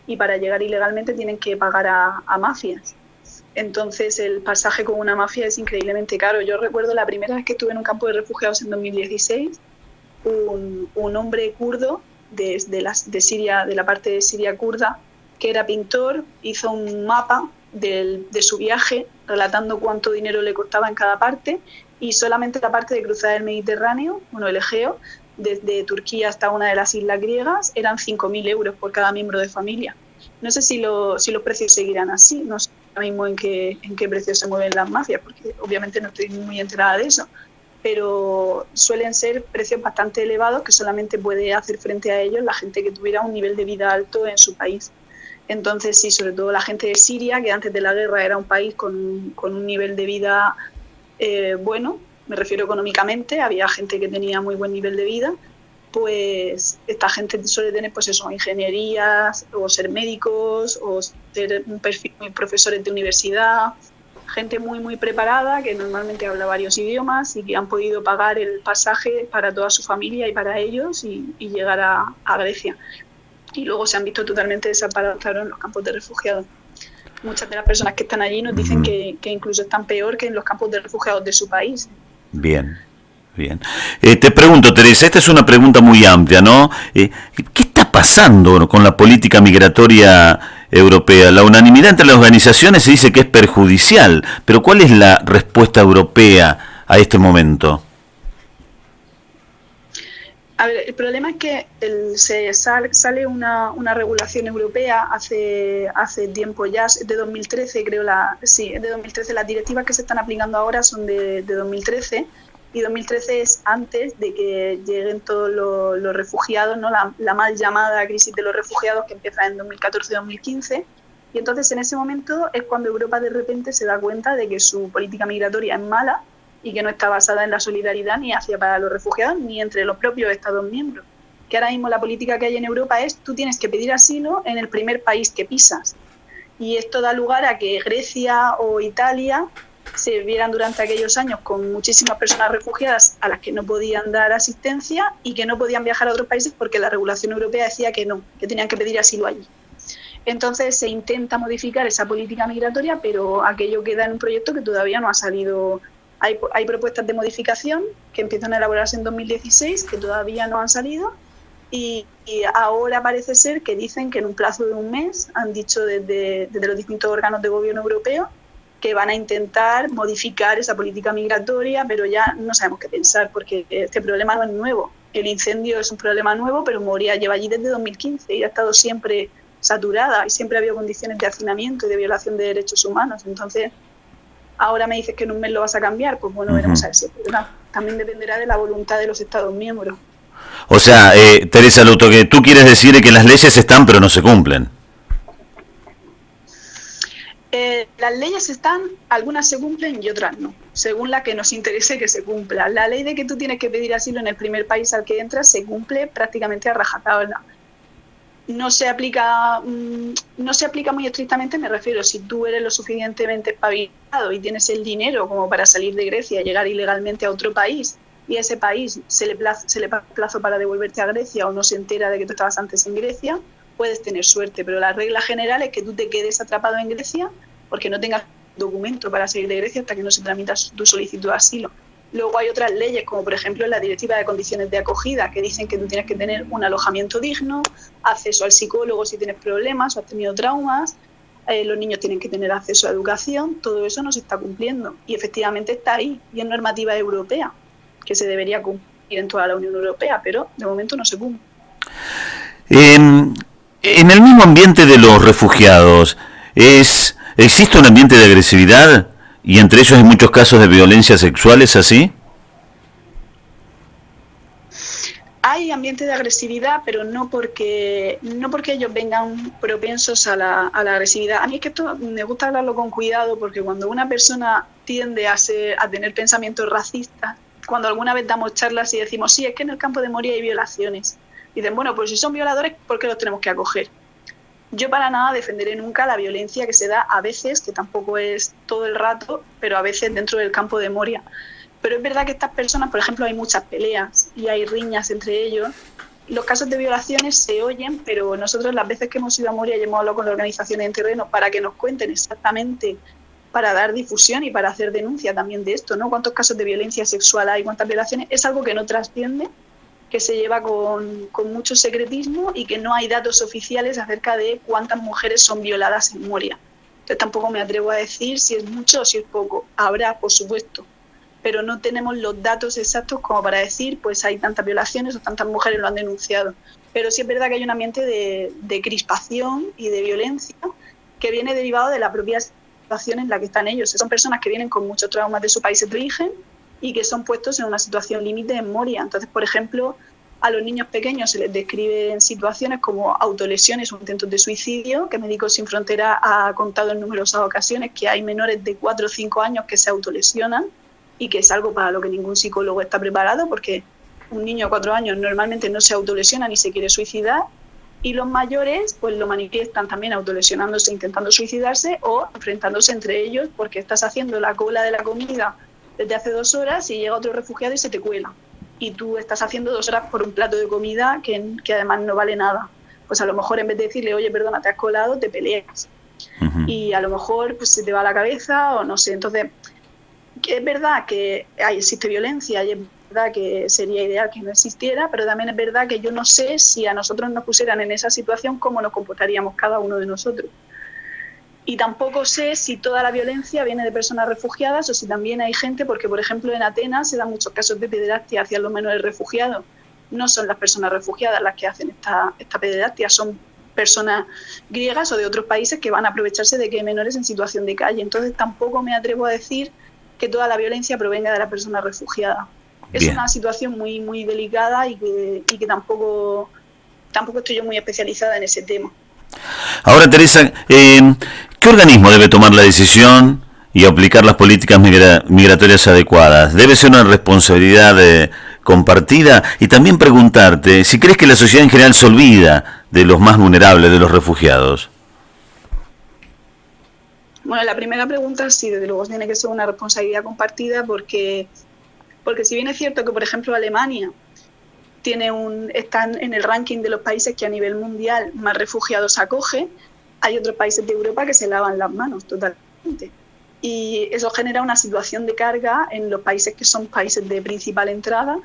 y para llegar ilegalmente tienen que pagar a mafias. Entonces el pasaje con una mafia es increíblemente caro. Yo recuerdo la primera vez que estuve en un campo de refugiados en 2016, un hombre kurdo de Siria, de la parte de Siria kurda, que era pintor, hizo un mapa de su viaje relatando cuánto dinero le costaba en cada parte, y solamente la parte de cruzar el Mediterráneo, el Egeo, desde Turquía hasta una de las islas griegas, eran 5.000 euros por cada miembro de familia. No sé si los precios seguirán así, no sé ahora mismo en qué precios se mueven las mafias, porque obviamente no estoy muy enterada de eso, pero suelen ser precios bastante elevados que solamente puede hacer frente a ellos la gente que tuviera un nivel de vida alto en su país. Entonces sí, sobre todo la gente de Siria, que antes de la guerra era un país con un nivel de vida bueno, me refiero económicamente, había gente que tenía muy buen nivel de vida, pues esta gente suele tener pues eso, ingenierías o ser médicos o ser un perfil profesores de universidad, gente muy muy preparada que normalmente habla varios idiomas y que han podido pagar el pasaje para toda su familia y para ellos y llegar a Grecia. Y luego se han visto totalmente desamparados en los campos de refugiados. Muchas de las personas que están allí nos dicen que incluso están peor que en los campos de refugiados de su país. Bien. Bien. Te pregunto, Teresa, esta es una pregunta muy amplia, ¿no? ¿Qué está pasando con la política migratoria europea? La unanimidad entre las organizaciones se dice que es perjudicial, pero ¿cuál es la respuesta europea a este momento? A ver, el problema es que sale una regulación europea hace tiempo ya, de 2013 creo, es de 2013, las directivas que se están aplicando ahora son de 2013, y 2013 es antes de que lleguen todos los refugiados, ¿no? La mal llamada crisis de los refugiados que empieza en 2014-2015, y entonces en ese momento es cuando Europa de repente se da cuenta de que su política migratoria es mala y que no está basada en la solidaridad ni hacia para los refugiados ni entre los propios Estados miembros. Que ahora mismo la política que hay en Europa es tú tienes que pedir asilo en el primer país que pisas. Y esto da lugar a que Grecia o Italia se vieran durante aquellos años con muchísimas personas refugiadas a las que no podían dar asistencia y que no podían viajar a otros países porque la regulación europea decía que no, que tenían que pedir asilo allí. Entonces se intenta modificar esa política migratoria, pero aquello queda en un proyecto que todavía no ha salido. Hay propuestas de modificación que empiezan a elaborarse en 2016, que todavía no han salido, y ahora parece ser que dicen que en un plazo de un mes, han dicho desde los distintos órganos de gobierno europeo, que van a intentar modificar esa política migratoria, pero ya no sabemos qué pensar, porque este problema no es nuevo. El incendio es un problema nuevo, pero Moria lleva allí desde 2015 y ha estado siempre saturada y siempre ha habido condiciones de hacinamiento y de violación de derechos humanos. Entonces, ahora me dices que en un mes lo vas a cambiar, pues bueno, veremos a ver si es verdad. También dependerá de la voluntad de los Estados miembros. O sea, Teresa, lo que tú quieres decir es que las leyes están pero no se cumplen. Las leyes están, algunas se cumplen y otras no, según la que nos interese que se cumpla. La ley de que tú tienes que pedir asilo en el primer país al que entras se cumple prácticamente a rajatabla. No se aplica muy estrictamente, me refiero, si tú eres lo suficientemente espabilado y tienes el dinero como para salir de Grecia y llegar ilegalmente a otro país, y a ese país se le pasa plazo para devolverte a Grecia o no se entera de que tú estabas antes en Grecia, puedes tener suerte, pero la regla general es que tú te quedes atrapado en Grecia porque no tengas documento para salir de Grecia hasta que no se tramita tu solicitud de asilo. Luego hay otras leyes, como por ejemplo la Directiva de Condiciones de Acogida, que dicen que tú tienes que tener un alojamiento digno, acceso al psicólogo si tienes problemas o has tenido traumas, los niños tienen que tener acceso a educación, todo eso no se está cumpliendo. Y efectivamente está ahí, y es normativa europea, que se debería cumplir en toda la Unión Europea, pero de momento no se cumple. En el mismo ambiente de los refugiados, ¿existe un ambiente de agresividad? Y entre ellos hay muchos casos de violencia sexual, ¿es así? Hay ambiente de agresividad, pero no porque ellos vengan propensos a la agresividad. A mí es que esto me gusta hablarlo con cuidado, porque cuando una persona tiende a tener pensamientos racistas, cuando alguna vez damos charlas y decimos, sí, es que en el campo de Moria hay violaciones, dicen, bueno, pues si son violadores, ¿por qué los tenemos que acoger? Yo para nada defenderé nunca la violencia que se da a veces, que tampoco es todo el rato, pero a veces dentro del campo de Moria. Pero es verdad que estas personas, por ejemplo, hay muchas peleas y hay riñas entre ellos. Los casos de violaciones se oyen, pero nosotros las veces que hemos ido a Moria y hemos hablado con las organizaciones en terreno para que nos cuenten exactamente, para dar difusión y para hacer denuncia también de esto, ¿no? Cuántos casos de violencia sexual hay, cuántas violaciones, es algo que no trasciende, que se lleva con mucho secretismo y que no hay datos oficiales acerca de cuántas mujeres son violadas en Moria. Entonces tampoco me atrevo a decir si es mucho o si es poco. Habrá, por supuesto, pero no tenemos los datos exactos como para decir pues hay tantas violaciones o tantas mujeres lo han denunciado. Pero sí es verdad que hay un ambiente de crispación y de violencia que viene derivado de la propia situación en la que están ellos. Son personas que vienen con muchos traumas de su país de origen y que son puestos en una situación límite en Moria. Entonces, por ejemplo, a los niños pequeños se les describen situaciones como autolesiones o intentos de suicidio, que Médicos Sin Fronteras ha contado en numerosas ocasiones que hay menores de 4 o 5 años que se autolesionan y que es algo para lo que ningún psicólogo está preparado, porque un niño de 4 años normalmente no se autolesiona ni se quiere suicidar, y los mayores pues lo manifiestan también autolesionándose, intentando suicidarse o enfrentándose entre ellos porque estás haciendo la cola de la comida desde hace 2 horas y llega otro refugiado y se te cuela. Y tú estás haciendo 2 horas por un plato de comida que además no vale nada. Pues a lo mejor en vez de decirle, oye, perdona, te has colado, te peleas. Y a lo mejor pues se te va la cabeza o no sé. Entonces, es verdad que existe violencia y es verdad que sería ideal que no existiera, pero también es verdad que yo no sé si a nosotros nos pusieran en esa situación cómo nos comportaríamos cada uno de nosotros. Y tampoco sé si toda la violencia viene de personas refugiadas o si también hay gente, porque por ejemplo en Atenas se dan muchos casos de pederastia hacia los menores refugiados. No son las personas refugiadas las que hacen esta pederastia, son personas griegas o de otros países que van a aprovecharse de que hay menores en situación de calle. Entonces tampoco me atrevo a decir que toda la violencia provenga de la persona refugiada. Es una situación muy, muy delicada y que tampoco estoy yo muy especializada en ese tema. Ahora, Teresa, ¿qué organismo debe tomar la decisión y aplicar las políticas migratorias adecuadas? ¿Debe ser una responsabilidad compartida? Y también preguntarte si crees que la sociedad en general se olvida de los más vulnerables, de los refugiados. Bueno, la primera pregunta sí, desde luego tiene que ser una responsabilidad compartida porque si bien es cierto que, por ejemplo, Alemania están en el ranking de los países que a nivel mundial más refugiados acoge, hay otros países de Europa que se lavan las manos totalmente. Y eso genera una situación de carga en los países que son países de principal entrada,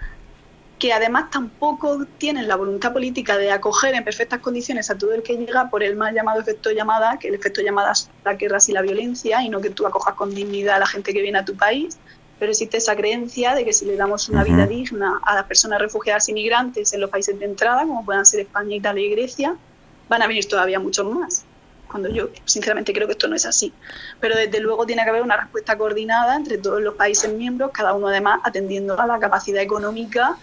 que además tampoco tienen la voluntad política de acoger en perfectas condiciones a todo el que llega por el mal llamado efecto llamada, que el efecto llamada son las guerras y la violencia, y no que tú acojas con dignidad a la gente que viene a tu país. Pero existe esa creencia de que si le damos una vida digna a las personas refugiadas y migrantes en los países de entrada, como puedan ser España, Italia y Grecia, van a venir todavía muchos más. Cuando yo sinceramente creo que esto no es así. Pero desde luego tiene que haber una respuesta coordinada entre todos los países miembros, cada uno además atendiendo a la capacidad económica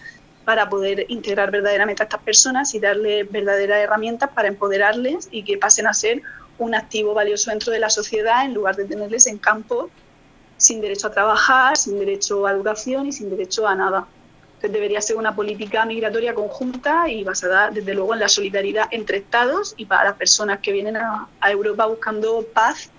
para poder integrar verdaderamente a estas personas y darles verdaderas herramientas para empoderarles y que pasen a ser un activo valioso dentro de la sociedad en lugar de tenerles en campo sin derecho a trabajar, sin derecho a educación y sin derecho a nada. Entonces debería ser una política migratoria conjunta y basada desde luego en la solidaridad entre Estados y para las personas que vienen a Europa buscando paz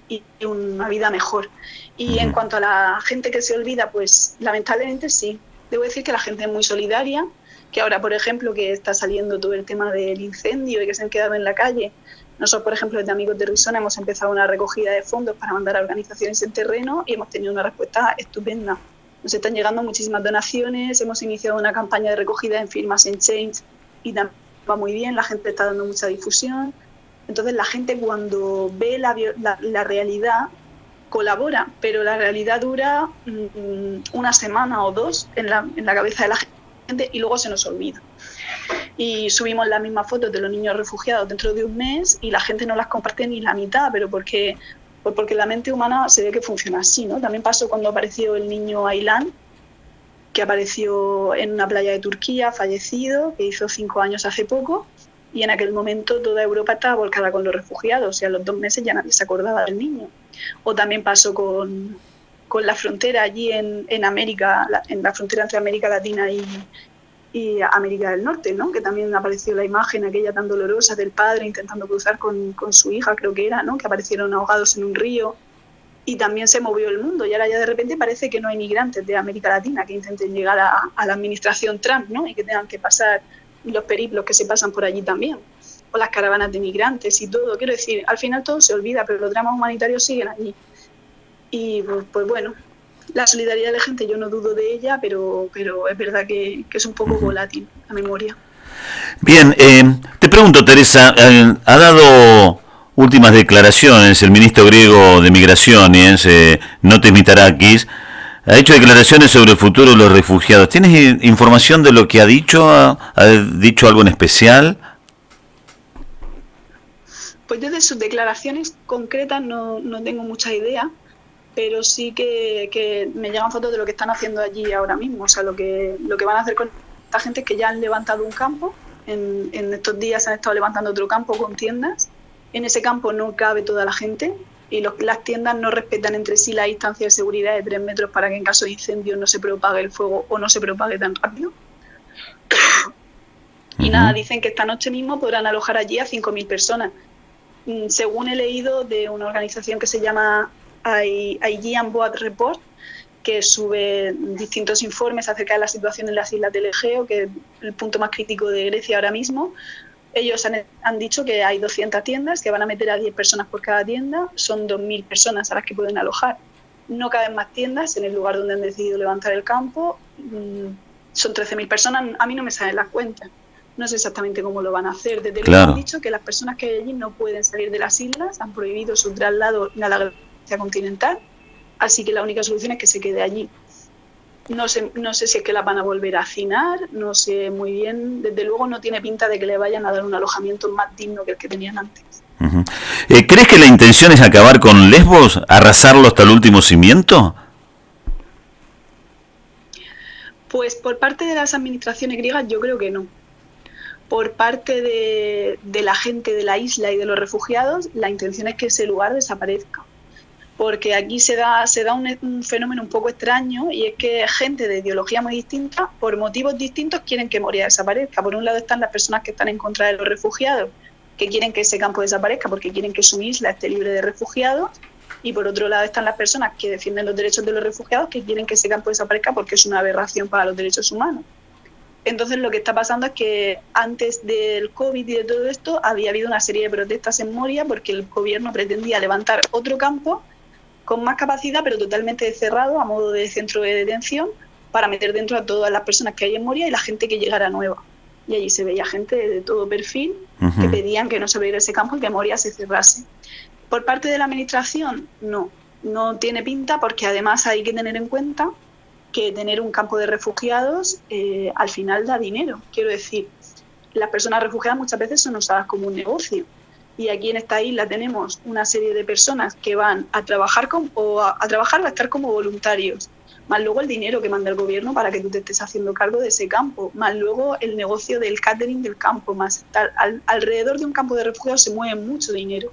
y una vida mejor. Y en cuanto a la gente que se olvida, pues lamentablemente sí. Debo decir que la gente es muy solidaria, que ahora, por ejemplo, que está saliendo todo el tema del incendio y que se han quedado en la calle, nosotros, por ejemplo, desde Amigos de Risona hemos empezado una recogida de fondos para mandar a organizaciones en terreno y hemos tenido una respuesta estupenda. Nos están llegando muchísimas donaciones, hemos iniciado una campaña de recogida en firmas en Change y también va muy bien, la gente está dando mucha difusión. Entonces la gente cuando ve la realidad colabora, pero la realidad dura una semana o 2 en la cabeza de la gente y luego se nos olvida. Y subimos las mismas fotos de los niños refugiados dentro de un mes y la gente no las comparte ni la mitad, pero porque la mente humana se ve que funciona así, ¿no? También pasó cuando apareció el niño Aylan, que apareció en una playa de Turquía, fallecido, que hizo 5 años hace poco, y en aquel momento toda Europa estaba volcada con los refugiados, y a los 2 meses ya nadie se acordaba del niño. O también pasó con la frontera allí en América, en la frontera entre América Latina y América del Norte, ¿no? Que también apareció la imagen aquella tan dolorosa del padre intentando cruzar con su hija, creo que era, ¿no? Que aparecieron ahogados en un río y también se movió el mundo y ahora ya de repente parece que no hay migrantes de América Latina que intenten llegar a la administración Trump, ¿no? Y que tengan que pasar los periplos que se pasan por allí también, o las caravanas de migrantes y todo. Quiero decir, al final todo se olvida, pero los dramas humanitarios siguen allí. Y pues bueno, la solidaridad de la gente yo no dudo de ella, pero es verdad que es un poco volátil la memoria. Bien, te pregunto, Teresa, ha dado últimas declaraciones el ministro griego de Migraciones, Notis Mitarakis, ha hecho declaraciones sobre el futuro de los refugiados. ¿Tienes información de lo que ha dicho? ¿Ha dicho algo en especial? Pues yo de sus declaraciones concretas no tengo mucha idea, pero sí que me llegan fotos de lo que están haciendo allí ahora mismo. O sea, lo que van a hacer con esta gente es que ya han levantado un campo. En estos días han estado levantando otro campo con tiendas. En ese campo no cabe toda la gente. las tiendas no respetan entre sí la distancia de seguridad de 3 metros para que en caso de incendio no se propague el fuego o no se propague tan rápido. Y nada, dicen que esta noche mismo podrán alojar allí a 5.000 personas. Según he leído de una organización que se llama Aegean Boat Report, que sube distintos informes acerca de la situación en las islas del Egeo, que es el punto más crítico de Grecia ahora mismo. Ellos han dicho que hay 200 tiendas, que van a meter a 10 personas por cada tienda, son 2.000 personas a las que pueden alojar. No caben más tiendas en el lugar donde han decidido levantar el campo, son 13.000 personas, a mí no me salen las cuentas. No sé exactamente cómo lo van a hacer. Desde luego han dicho que las personas que hay allí no pueden salir de las islas, han prohibido su traslado a la Grecia continental, así que la única solución es que se quede allí. No sé si es que las van a volver a hacinar, no sé muy bien. Desde luego no tiene pinta de que le vayan a dar un alojamiento más digno que el que tenían antes. ¿Crees que la intención es acabar con Lesbos, arrasarlo hasta el último cimiento? Pues por parte de las administraciones griegas yo creo que no. Por parte de la gente de la isla y de los refugiados, la intención es que ese lugar desaparezca. Porque aquí se da un fenómeno un poco extraño, y es que gente de ideología muy distinta, por motivos distintos, quieren que Moria desaparezca. Por un lado están las personas que están en contra de los refugiados, que quieren que ese campo desaparezca porque quieren que su isla esté libre de refugiados, y por otro lado están las personas que defienden los derechos de los refugiados, que quieren que ese campo desaparezca porque es una aberración para los derechos humanos. Entonces lo que está pasando es que antes del COVID y de todo esto había habido una serie de protestas en Moria porque el gobierno pretendía levantar otro campo con más capacidad, pero totalmente cerrado, a modo de centro de detención, para meter dentro a todas las personas que hay en Moria y la gente que llegara nueva. Y allí se veía gente de todo perfil que pedían que no se abriera ese campo y que Moria se cerrase. Por parte de la administración, no tiene pinta, porque además hay que tener en cuenta que tener un campo de refugiados al final da dinero. Quiero decir, las personas refugiadas muchas veces son usadas como un negocio. Y aquí en esta isla tenemos una serie de personas que van a trabajar o a estar como voluntarios, más luego el dinero que manda el gobierno para que tú te estés haciendo cargo de ese campo, más luego el negocio del catering del campo, más alrededor de un campo de refugiados se mueve mucho dinero.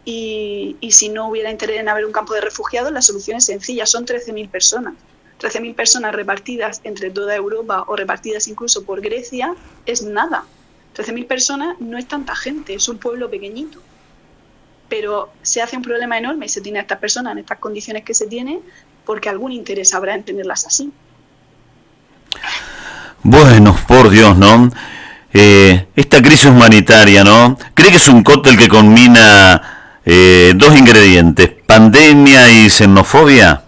Y si no hubiera interés en haber un campo de refugiados, la solución es sencilla, son 13.000 personas. 13.000 personas repartidas entre toda Europa o repartidas incluso por Grecia es nada. 13.000 personas no es tanta gente, es un pueblo pequeñito. Pero se hace un problema enorme y se tiene a estas personas en estas condiciones que se tiene porque algún interés habrá en tenerlas así. Bueno, por Dios, ¿no? Esta crisis humanitaria, ¿no? ¿Cree que es un cóctel que combina dos ingredientes, pandemia y xenofobia?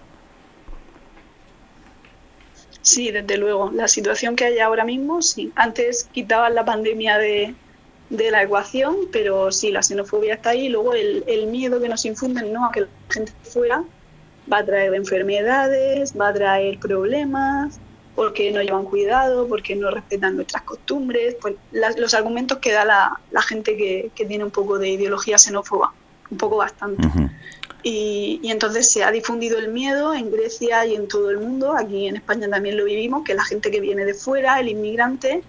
Sí, desde luego. La situación que hay ahora mismo, sí. Antes quitaban la pandemia de la ecuación, pero sí, la xenofobia está ahí. Y luego el miedo que nos infunden, ¿no?, a que la gente fuera va a traer enfermedades, va a traer problemas, porque no llevan cuidado, porque no respetan nuestras costumbres. Pues los argumentos que da la gente que tiene un poco de ideología xenófoba, un poco bastante. Y entonces se ha difundido el miedo en Grecia y en todo el mundo. Aquí en España también lo vivimos, que la gente que viene de fuera, el inmigrante,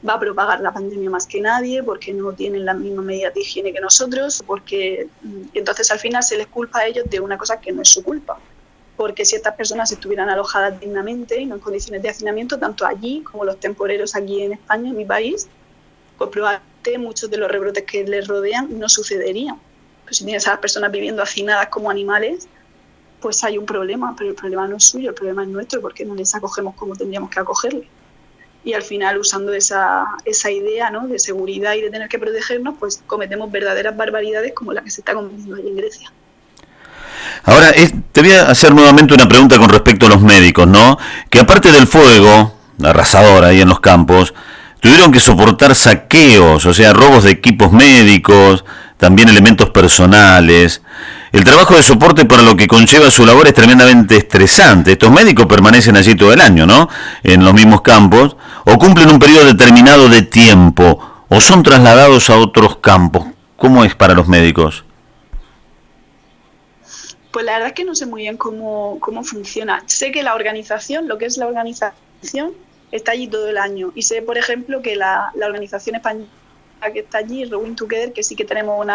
va a propagar la pandemia más que nadie porque no tienen las mismas medidas de higiene que nosotros, porque entonces al final se les culpa a ellos de una cosa que no es su culpa. Porque si estas personas estuvieran alojadas dignamente y no en condiciones de hacinamiento, tanto allí como los temporeros aquí en España, en mi país, pues probablemente muchos de los rebrotes que les rodean no sucederían. Pues si tienes a las personas viviendo hacinadas como animales, pues hay un problema, pero el problema no es suyo, el problema es nuestro, porque no les acogemos como tendríamos que acogerles. Y al final, usando esa idea, ¿no?, de seguridad y de tener que protegernos, pues cometemos verdaderas barbaridades como la que se está cometiendo allí en Grecia. Ahora, te voy a hacer nuevamente una pregunta con respecto a los médicos, ¿no? Que aparte del fuego arrasador ahí en los campos, tuvieron que soportar saqueos, o sea, robos de equipos médicos, también elementos personales. El trabajo de soporte para lo que conlleva su labor es tremendamente estresante. Estos médicos permanecen allí todo el año, ¿no?, en los mismos campos, o cumplen un periodo determinado de tiempo, o son trasladados a otros campos. ¿Cómo es para los médicos? Pues la verdad es que no sé muy bien cómo funciona. Sé que la organización, lo que es la organización, está allí todo el año. Y sé, por ejemplo, que la organización española que está allí, Rowing Together, que sí que tenemos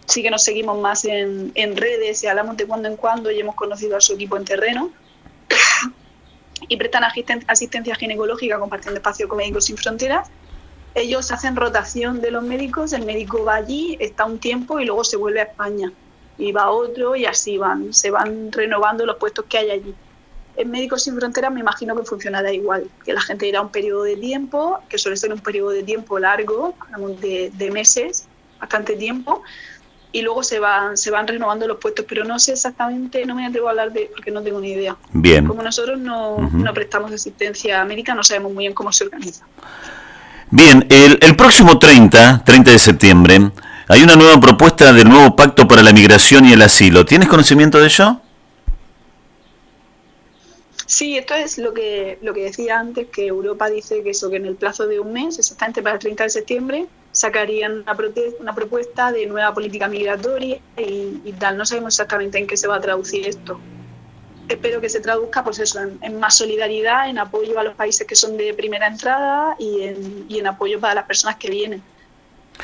sí que nos seguimos más en redes y hablamos de cuando en cuando y hemos conocido a su equipo en terreno. Y prestan asistencia ginecológica compartiendo espacio con Médicos Sin Fronteras. Ellos hacen rotación de los médicos, el médico va allí, está un tiempo y luego se vuelve a España. Y va otro y así se van renovando los puestos que hay allí. En Médicos Sin Fronteras me imagino que funcionará igual, que la gente irá un periodo de tiempo, que suele ser un periodo de tiempo largo, hablamos de meses, bastante tiempo, y luego se van renovando los puestos, pero no sé exactamente, no me atrevo a hablar porque no tengo ni idea. Bien. Como nosotros no prestamos asistencia médica, no sabemos muy bien cómo se organiza. Bien, el próximo 30 de septiembre, hay una nueva propuesta del nuevo Pacto para la Migración y el Asilo. ¿Tienes conocimiento de ello? Sí, esto es lo que decía antes, que Europa dice que en el plazo de un mes, exactamente para el 30 de septiembre, sacarían una propuesta de nueva política migratoria y tal. No sabemos exactamente en qué se va a traducir esto. Espero que se traduzca pues eso, en más solidaridad, en apoyo a los países que son de primera entrada y en apoyo para las personas que vienen.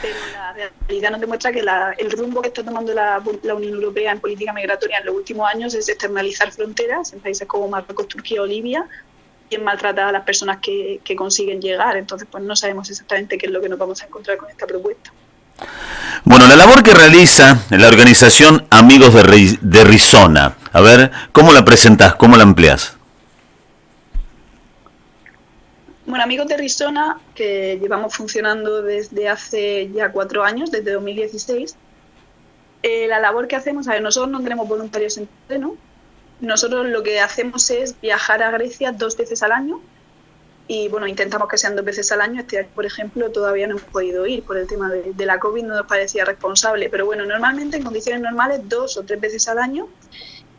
Pero la realidad nos demuestra que el rumbo que está tomando la Unión Europea en política migratoria en los últimos años es externalizar fronteras en países como Marruecos, Turquía o Libia y en maltratar a las personas que consiguen llegar. Entonces, pues no sabemos exactamente qué es lo que nos vamos a encontrar con esta propuesta. Bueno, la labor que realiza la organización Amigos de Rizona, a ver, ¿cómo la presentás? ¿Cómo la ampliás? Bueno, Amigos de Rizona, que llevamos funcionando desde hace ya 4 años, desde 2016, la labor que hacemos, nosotros no tenemos voluntarios en terreno, nosotros lo que hacemos es viajar a Grecia 2 veces al año y bueno, intentamos que sean 2 veces al año. Este año, por ejemplo, todavía no hemos podido ir por el tema de la COVID, no nos parecía responsable, pero bueno, normalmente en condiciones normales 2 o 3 veces al año.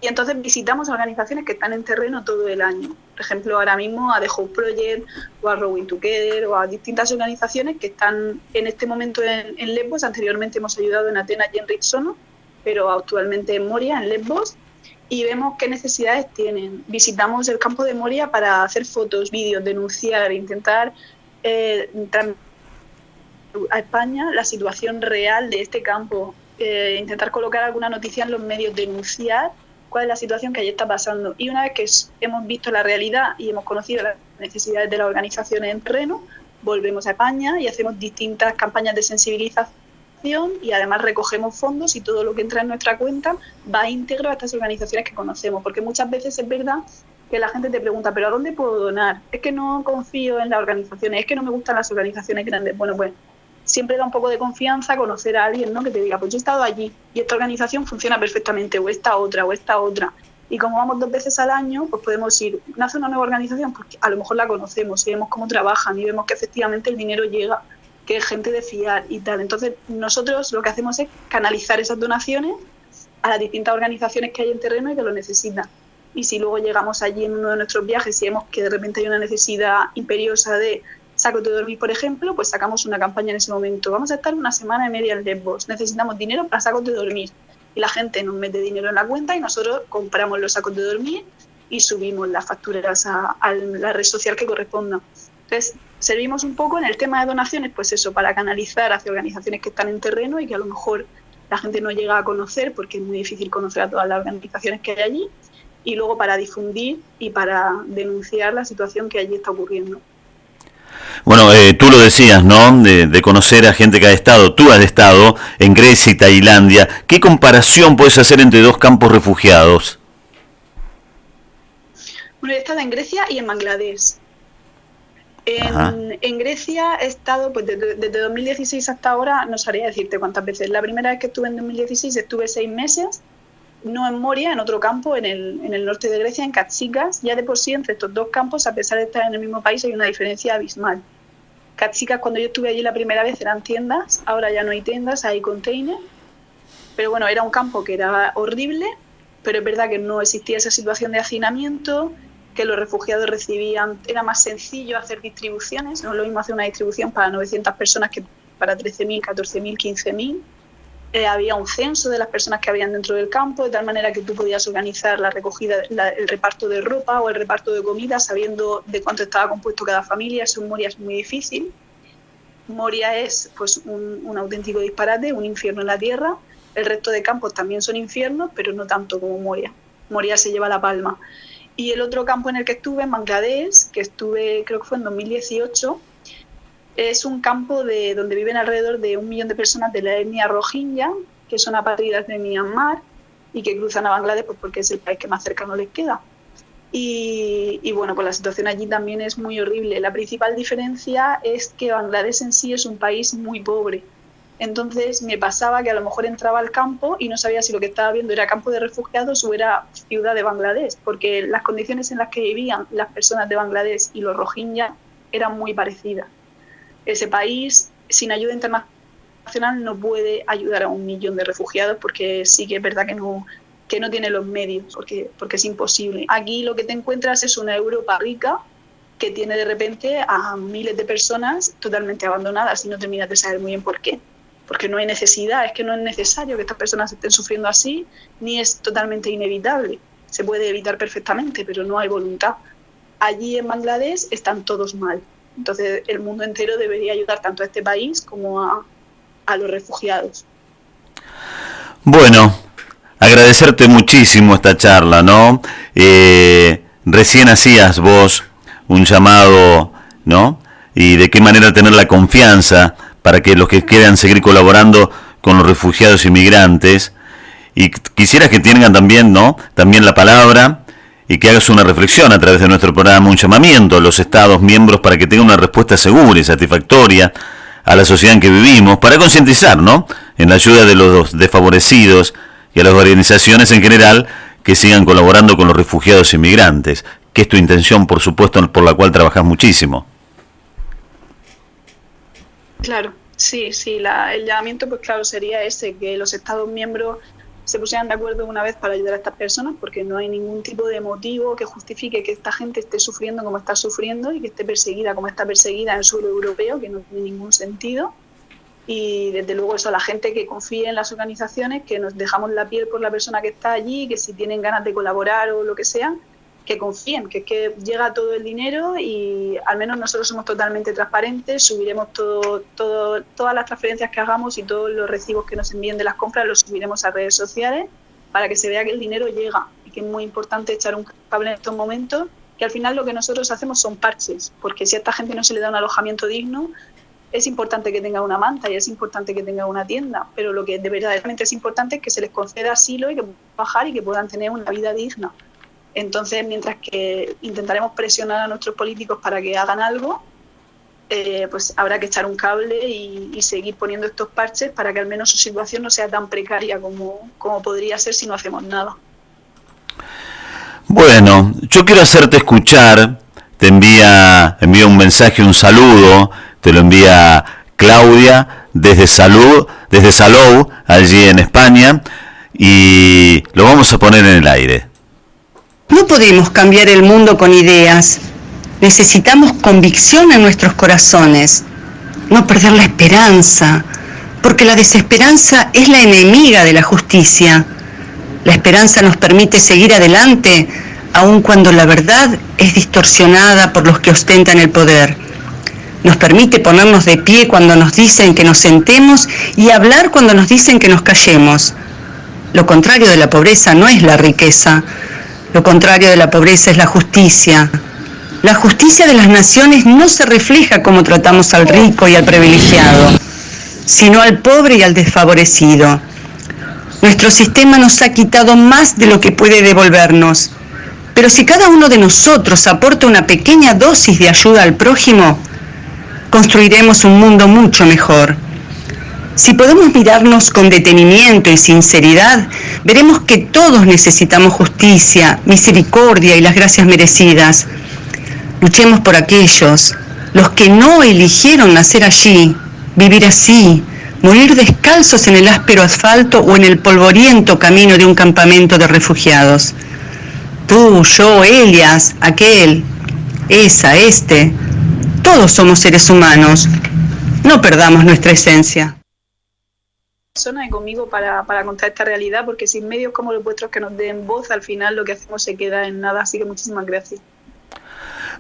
Y entonces visitamos organizaciones que están en terreno todo el año. Por ejemplo, ahora mismo a The Hope Project o a Rowing Together o a distintas organizaciones que están en este momento en Lesbos. Anteriormente hemos ayudado en Atenas y en Ritsono, pero actualmente en Moria, en Lesbos. Y vemos qué necesidades tienen. Visitamos el campo de Moria para hacer fotos, vídeos, denunciar, intentar a España la situación real de este campo, intentar colocar alguna noticia en los medios, denunciar cuál es la situación que allí está pasando. Y una vez que hemos visto la realidad y hemos conocido las necesidades de las organizaciones en terreno, volvemos a España y hacemos distintas campañas de sensibilización y además recogemos fondos y todo lo que entra en nuestra cuenta va íntegro a estas organizaciones que conocemos, porque muchas veces es verdad que la gente te pregunta, ¿pero a dónde puedo donar? Es que no confío en las organizaciones, es que no me gustan las organizaciones grandes. Bueno, pues siempre da un poco de confianza conocer a alguien, ¿no?, que te diga, pues yo he estado allí y esta organización funciona perfectamente, o esta otra. Y como vamos 2 veces al año, pues podemos ir, nace una nueva organización, porque a lo mejor la conocemos y vemos cómo trabajan y vemos que efectivamente el dinero llega, que es gente de fiar y tal. Entonces nosotros lo que hacemos es canalizar esas donaciones a las distintas organizaciones que hay en terreno y que lo necesitan. Y si luego llegamos allí en uno de nuestros viajes y vemos que de repente hay una necesidad imperiosa de Sácate de Dormir, por ejemplo, pues sacamos una campaña en ese momento. Vamos a estar 1 semana y media en Lesbos, necesitamos dinero para sacos de dormir. Y la gente nos mete dinero en la cuenta y nosotros compramos los sacos de dormir y subimos las facturas a la red social que corresponda. Entonces, servimos un poco en el tema de donaciones, pues eso, para canalizar hacia organizaciones que están en terreno y que a lo mejor la gente no llega a conocer porque es muy difícil conocer a todas las organizaciones que hay allí, y luego para difundir y para denunciar la situación que allí está ocurriendo. Bueno, tú lo decías, ¿no? De conocer a gente que ha estado. Tú has estado en Grecia y Tailandia. ¿Qué comparación puedes hacer entre 2 campos refugiados? Bueno, he estado en Grecia y en Bangladesh. En Grecia he estado, pues desde 2016 hasta ahora, no sabría decirte cuántas veces. La primera vez que estuve en 2016 estuve 6 meses, no en Moria, en otro campo, en el norte de Grecia, en Katsikas. Ya de por sí, entre estos 2 campos, a pesar de estar en el mismo país, hay una diferencia abismal. Katsikas, cuando yo estuve allí la primera vez, eran tiendas, ahora ya no hay tiendas, hay containers. Pero bueno, era un campo que era horrible, pero es verdad que no existía esa situación de hacinamiento, que los refugiados recibían, era más sencillo hacer distribuciones, no es lo mismo hacer una distribución para 900 personas que para 13.000, 14.000, 15.000. Había un censo de las personas que habían dentro del campo, de tal manera que tú podías organizar la recogida, el reparto de ropa o el reparto de comida sabiendo de cuánto estaba compuesto cada familia. Eso en Moria es muy difícil. Moria es pues un auténtico disparate, un infierno en la tierra. El resto de campos también son infiernos, pero no tanto como Moria. Moria se lleva la palma. Y el otro campo en el que estuve, en Bangladesh, que estuve creo que fue en 2018, es un campo donde viven alrededor de 1 millón de personas de la etnia rohingya, que son apátridas de Myanmar y que cruzan a Bangladesh pues porque es el país que más cercano les queda. Y bueno, pues la situación allí también es muy horrible. La principal diferencia es que Bangladesh en sí es un país muy pobre. Entonces me pasaba que a lo mejor entraba al campo y no sabía si lo que estaba viendo era campo de refugiados o era ciudad de Bangladesh, porque las condiciones en las que vivían las personas de Bangladesh y los rohingya eran muy parecidas. Ese país, sin ayuda internacional, no puede ayudar a 1 millón de refugiados porque sí que es verdad que no tiene los medios, porque es imposible. Aquí lo que te encuentras es una Europa rica que tiene de repente a miles de personas totalmente abandonadas y no terminas de saber muy bien por qué. Porque no hay necesidad, es que no es necesario que estas personas estén sufriendo así, ni es totalmente inevitable. Se puede evitar perfectamente, pero no hay voluntad. Allí en Bangladesh están todos mal. Entonces el mundo entero debería ayudar tanto a este país como a los refugiados. Bueno, agradecerte muchísimo esta charla, ¿no? Recién hacías vos un llamado, ¿no? Y de qué manera tener la confianza para que los que quieran seguir colaborando con los refugiados y migrantes. Y quisiera que tengan también, ¿no? También la palabra y que hagas una reflexión a través de nuestro programa, un llamamiento a los Estados miembros para que tengan una respuesta segura y satisfactoria a la sociedad en que vivimos, para concientizar, ¿no? En la ayuda de los desfavorecidos y a las organizaciones en general que sigan colaborando con los refugiados y migrantes, que es tu intención, por supuesto, por la cual trabajas muchísimo. Claro, sí, el llamamiento pues claro sería ese, que los Estados miembros se pusieran de acuerdo una vez para ayudar a estas personas, porque no hay ningún tipo de motivo que justifique que esta gente esté sufriendo como está sufriendo y que esté perseguida como está perseguida en el suelo europeo, que no tiene ningún sentido. Y desde luego eso, la gente que confíe en las organizaciones, que nos dejamos la piel por la persona que está allí, que si tienen ganas de colaborar o lo que sea, que confíen, que es que llega todo el dinero y al menos nosotros somos totalmente transparentes, subiremos todas las transferencias que hagamos y todos los recibos que nos envíen de las compras los subiremos a redes sociales para que se vea que el dinero llega y que es muy importante echar un cable en estos momentos, que al final lo que nosotros hacemos son parches, porque si a esta gente no se le da un alojamiento digno, es importante que tenga una manta y es importante que tenga una tienda, pero lo que de verdaderamente es importante es que se les conceda asilo y que puedan bajar y que puedan tener una vida digna. Entonces, mientras que intentaremos presionar a nuestros políticos para que hagan algo, pues habrá que echar un cable y seguir poniendo estos parches para que al menos su situación no sea tan precaria como podría ser si no hacemos nada. Bueno, yo quiero hacerte escuchar, te envía un mensaje, un saludo, te lo envía Claudia desde Salou, allí en España, y lo vamos a poner en el aire. No podemos cambiar el mundo con ideas. Necesitamos convicción en nuestros corazones. No perder la esperanza, porque la desesperanza es la enemiga de la justicia. La esperanza nos permite seguir adelante, aun cuando la verdad es distorsionada por los que ostentan el poder. Nos permite ponernos de pie cuando nos dicen que nos sentemos y hablar cuando nos dicen que nos callemos. Lo contrario de la pobreza no es la riqueza. Lo contrario de la pobreza es la justicia. La justicia de las naciones no se refleja como tratamos al rico y al privilegiado, sino al pobre y al desfavorecido. Nuestro sistema nos ha quitado más de lo que puede devolvernos, pero si cada uno de nosotros aporta una pequeña dosis de ayuda al prójimo, construiremos un mundo mucho mejor. Si podemos mirarnos con detenimiento y sinceridad, veremos que todos necesitamos justicia, misericordia y las gracias merecidas. Luchemos por aquellos, los que no eligieron nacer allí, vivir así, morir descalzos en el áspero asfalto o en el polvoriento camino de un campamento de refugiados. Tú, yo, Elias, aquel, esa, este, todos somos seres humanos. No perdamos nuestra esencia. Y conmigo para contar esta realidad, porque sin medios como los vuestros que nos den voz, al final lo que hacemos se queda en nada, así que muchísimas gracias.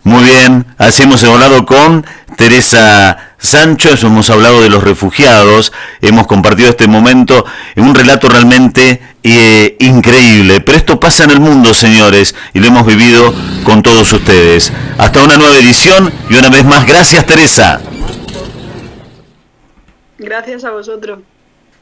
Muy bien, así hemos hablado con Teresa Sancho, hemos hablado de los refugiados, hemos compartido este momento en un relato realmente increíble. Pero esto pasa en el mundo, señores, y lo hemos vivido con todos ustedes. Hasta una nueva edición y una vez más, gracias, Teresa. Gracias a vosotros.